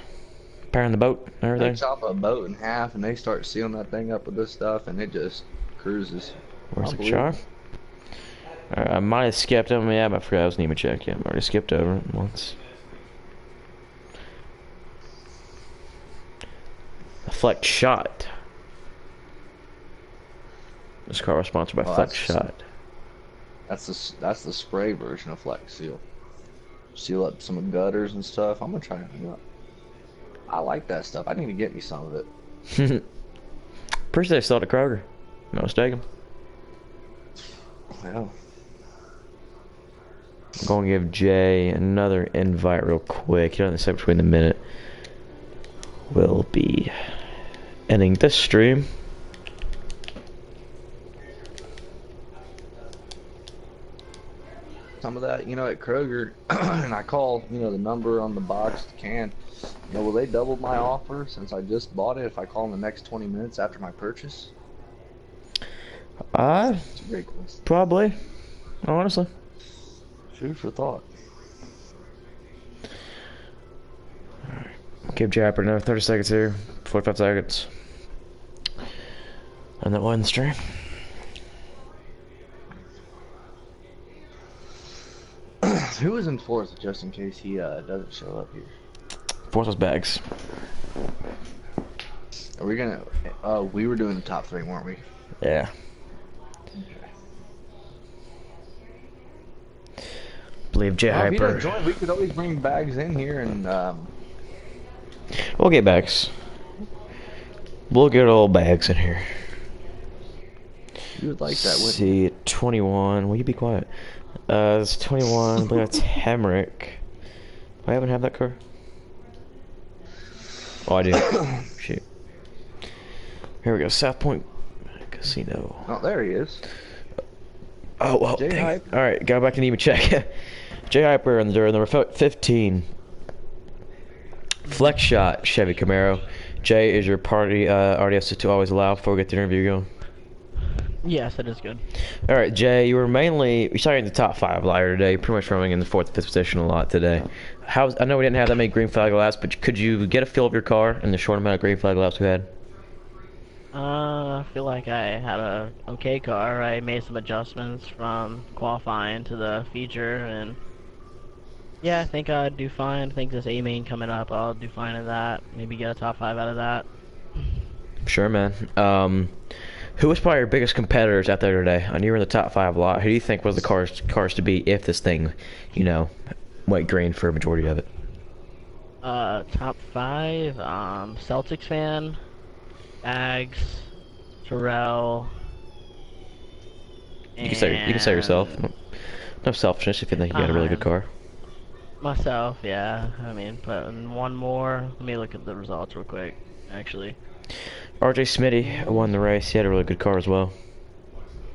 Repairing the boat and They everything. chop a boat in half and they start sealing that thing up with this stuff and it just cruises. Where's the char? Alright, I might have skipped over. Yeah, but I forgot I was Nemo check. Yeah, I already skipped over it once. A Flex Shot. This car was sponsored by Flex Shot. That's the spray version of Flex Seal. Seal up some gutters and stuff. I'm gonna try it. I like that stuff. I need to get me some of it. Pretty sure they sold at Kroger. No mistaken. Well, I'm going to give Jay another invite real quick. You don't say between the minute. We'll be ending this stream. some of that, at Kroger, and I called, the number on the box can. Will they double my offer since I just bought it if I call in the next 20 minutes after my purchase? It's a great question. Probably. Honestly. Food for thought. Alright. Give Japper another 30 seconds here. 45 seconds. And that one stream. Who was in fourth, just in case he doesn't show up here? Fourth was Bags. Are we gonna? We were doing the top three, weren't we? Yeah. Believe J If he Hyper. doesn't join, we could always bring Bags in here and. We'll get Bags. We'll get old Bags in here. You would like that, wouldn't See, 21. Will you be quiet? It's 21. I believe that's Hemrick. Do I haven't have that car? Oh, I do. Shoot. Here we go. South Point Casino. Oh, there he is. Oh, well. J-Hype. Alright, go back to Nemo check. J Hyper in the dirt, number 15. Flex Shot, Chevy Camaro. Jay, is your party RDS to always allow before we get the interview going? Yes, that is good. Alright, Jay, you started in the top 5 liar today. You're pretty much running in the 4th, 5th position a lot today. I know we didn't have that many green flag laps, but could you get a feel of your car in the short amount of green flag laps we had? I feel like I had a okay car. I made some adjustments from qualifying to the feature, and yeah, I think I'd do fine. I think this A main coming up, I'll do fine in that. Maybe get a top 5 out of that. Sure, man. Who was probably your biggest competitors out there today? I knew you were in the top 5 a lot. Who do you think was the cars to beat if this thing, went green for a majority of it? Top 5, Celtics fan, Bags, Terrell. You can say yourself. No selfishness if you think you got a really good car. Myself, yeah. I mean, but one more. Let me look at the results real quick, actually. RJ Smitty won the race. He had a really good car as well.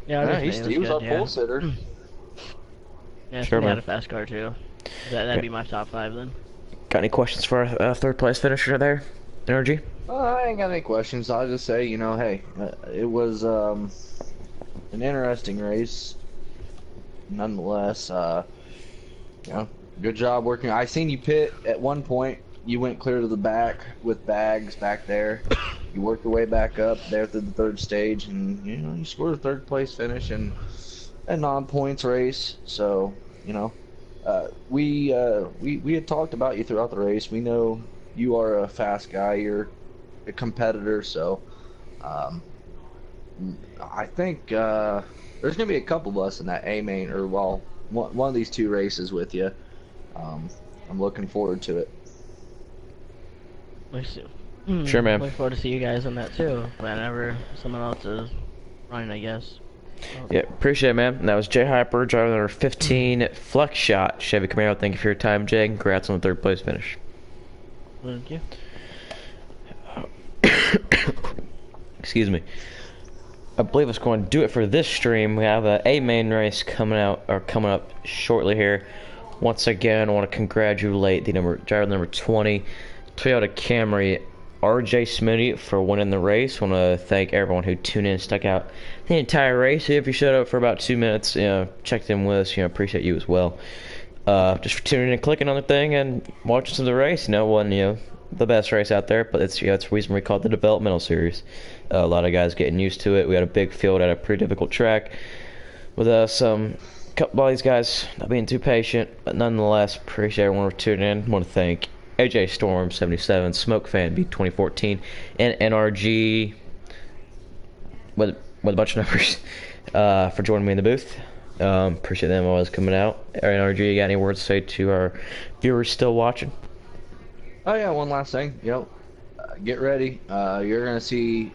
Yeah, he was our pole sitter. Yeah, Sure, he had man. a fast car too. That'd be my top 5 then. Got any questions for our 3rd place finisher there? Energy? I ain't got any questions. I'll just say, hey, it was an interesting race. Nonetheless, good job working. I seen you pit at one point. You went clear to the back with Bags back there. You worked your way back up there through the 3rd stage, and you scored a 3rd place finish in a non-points race. So, we had talked about you throughout the race. We know you are a fast guy. You're a competitor. So, I think there's gonna be a couple of us in that A main, or one of these 2 races with you. I'm looking forward to it. Sure, man. Look forward to see you guys on that too. Whenever someone else is running, I guess. Yeah, appreciate it, man. And that was Jay Hyper, driver number 15, Flex Shot, Chevy Camaro. Thank you for your time, Jay. Congrats on the 3rd place finish. Thank you. Excuse me. I believe it's going to do it for this stream. We have a main race coming up shortly here. Once again, I want to congratulate the driver number 20, Toyota Camry RJ Smitty for winning the race. Want to thank everyone who tuned in and stuck out the entire race. If you showed up for about 2 minutes, checked in with us, appreciate you as well. Just for tuning in and clicking on the thing and watching some of the race. Wasn't the best race out there, but it's the reason we call it the developmental series. A lot of guys getting used to it. We had a big field at a pretty difficult track with some couple of these guys not being too patient, but nonetheless, appreciate everyone for tuning in. Want to thank AJ Storm 77, Smoke Fan B 2014, and NRG with a bunch of numbers for joining me in the booth. Appreciate them always coming out. NRG, you got any words to say to our viewers still watching? Oh yeah, one last thing. Get ready. You're gonna see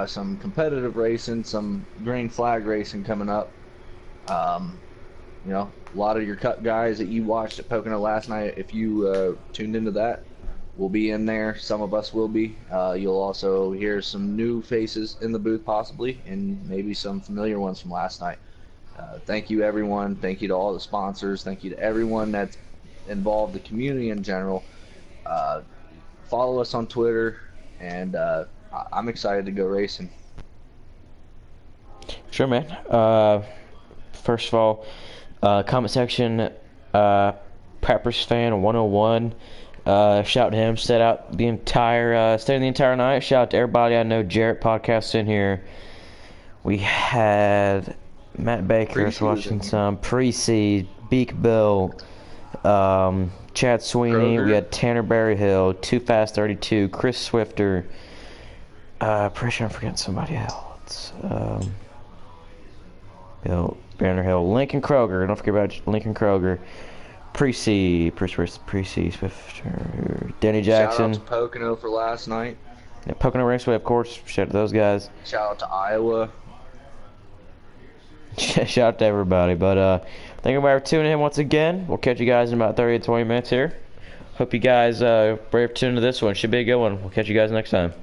some competitive racing, some green flag racing coming up. A lot of your Cup guys that you watched at Pocono last night, if you tuned into that, will be in there. Some of us will be. You'll also hear some new faces in the booth possibly, and maybe some familiar ones from last night. Thank you, everyone. Thank you to all the sponsors. Thank you to everyone that's involved, the community in general. Follow us on Twitter, and I'm excited to go racing. Sure, man. First of all, comment section, Peppers fan 101. Shout out to him. Stayed the entire night. Shout out to everybody. I know Jarrett podcast in here. We had Matt Baker watching some pre-seed, Beak Bill, Chad Sweeney. We had Tanner Berryhill, Too Fast 32, Chris Swifter. Pretty sure I'm forgetting somebody else. Bannerhill, Lincoln Kroger. Don't forget about Lincoln Kroger. Pre-seed, Swifter, Denny Jackson. Shout out to Pocono for last night. Yeah, Pocono Raceway, of course. Shout out to those guys. Shout out to Iowa. Shout out to everybody. But thank you everybody for tuning in once again. We'll catch you guys in about 30 to 20 minutes here. Hope you guys ready to tune into this one. Should be a good one. We'll catch you guys next time.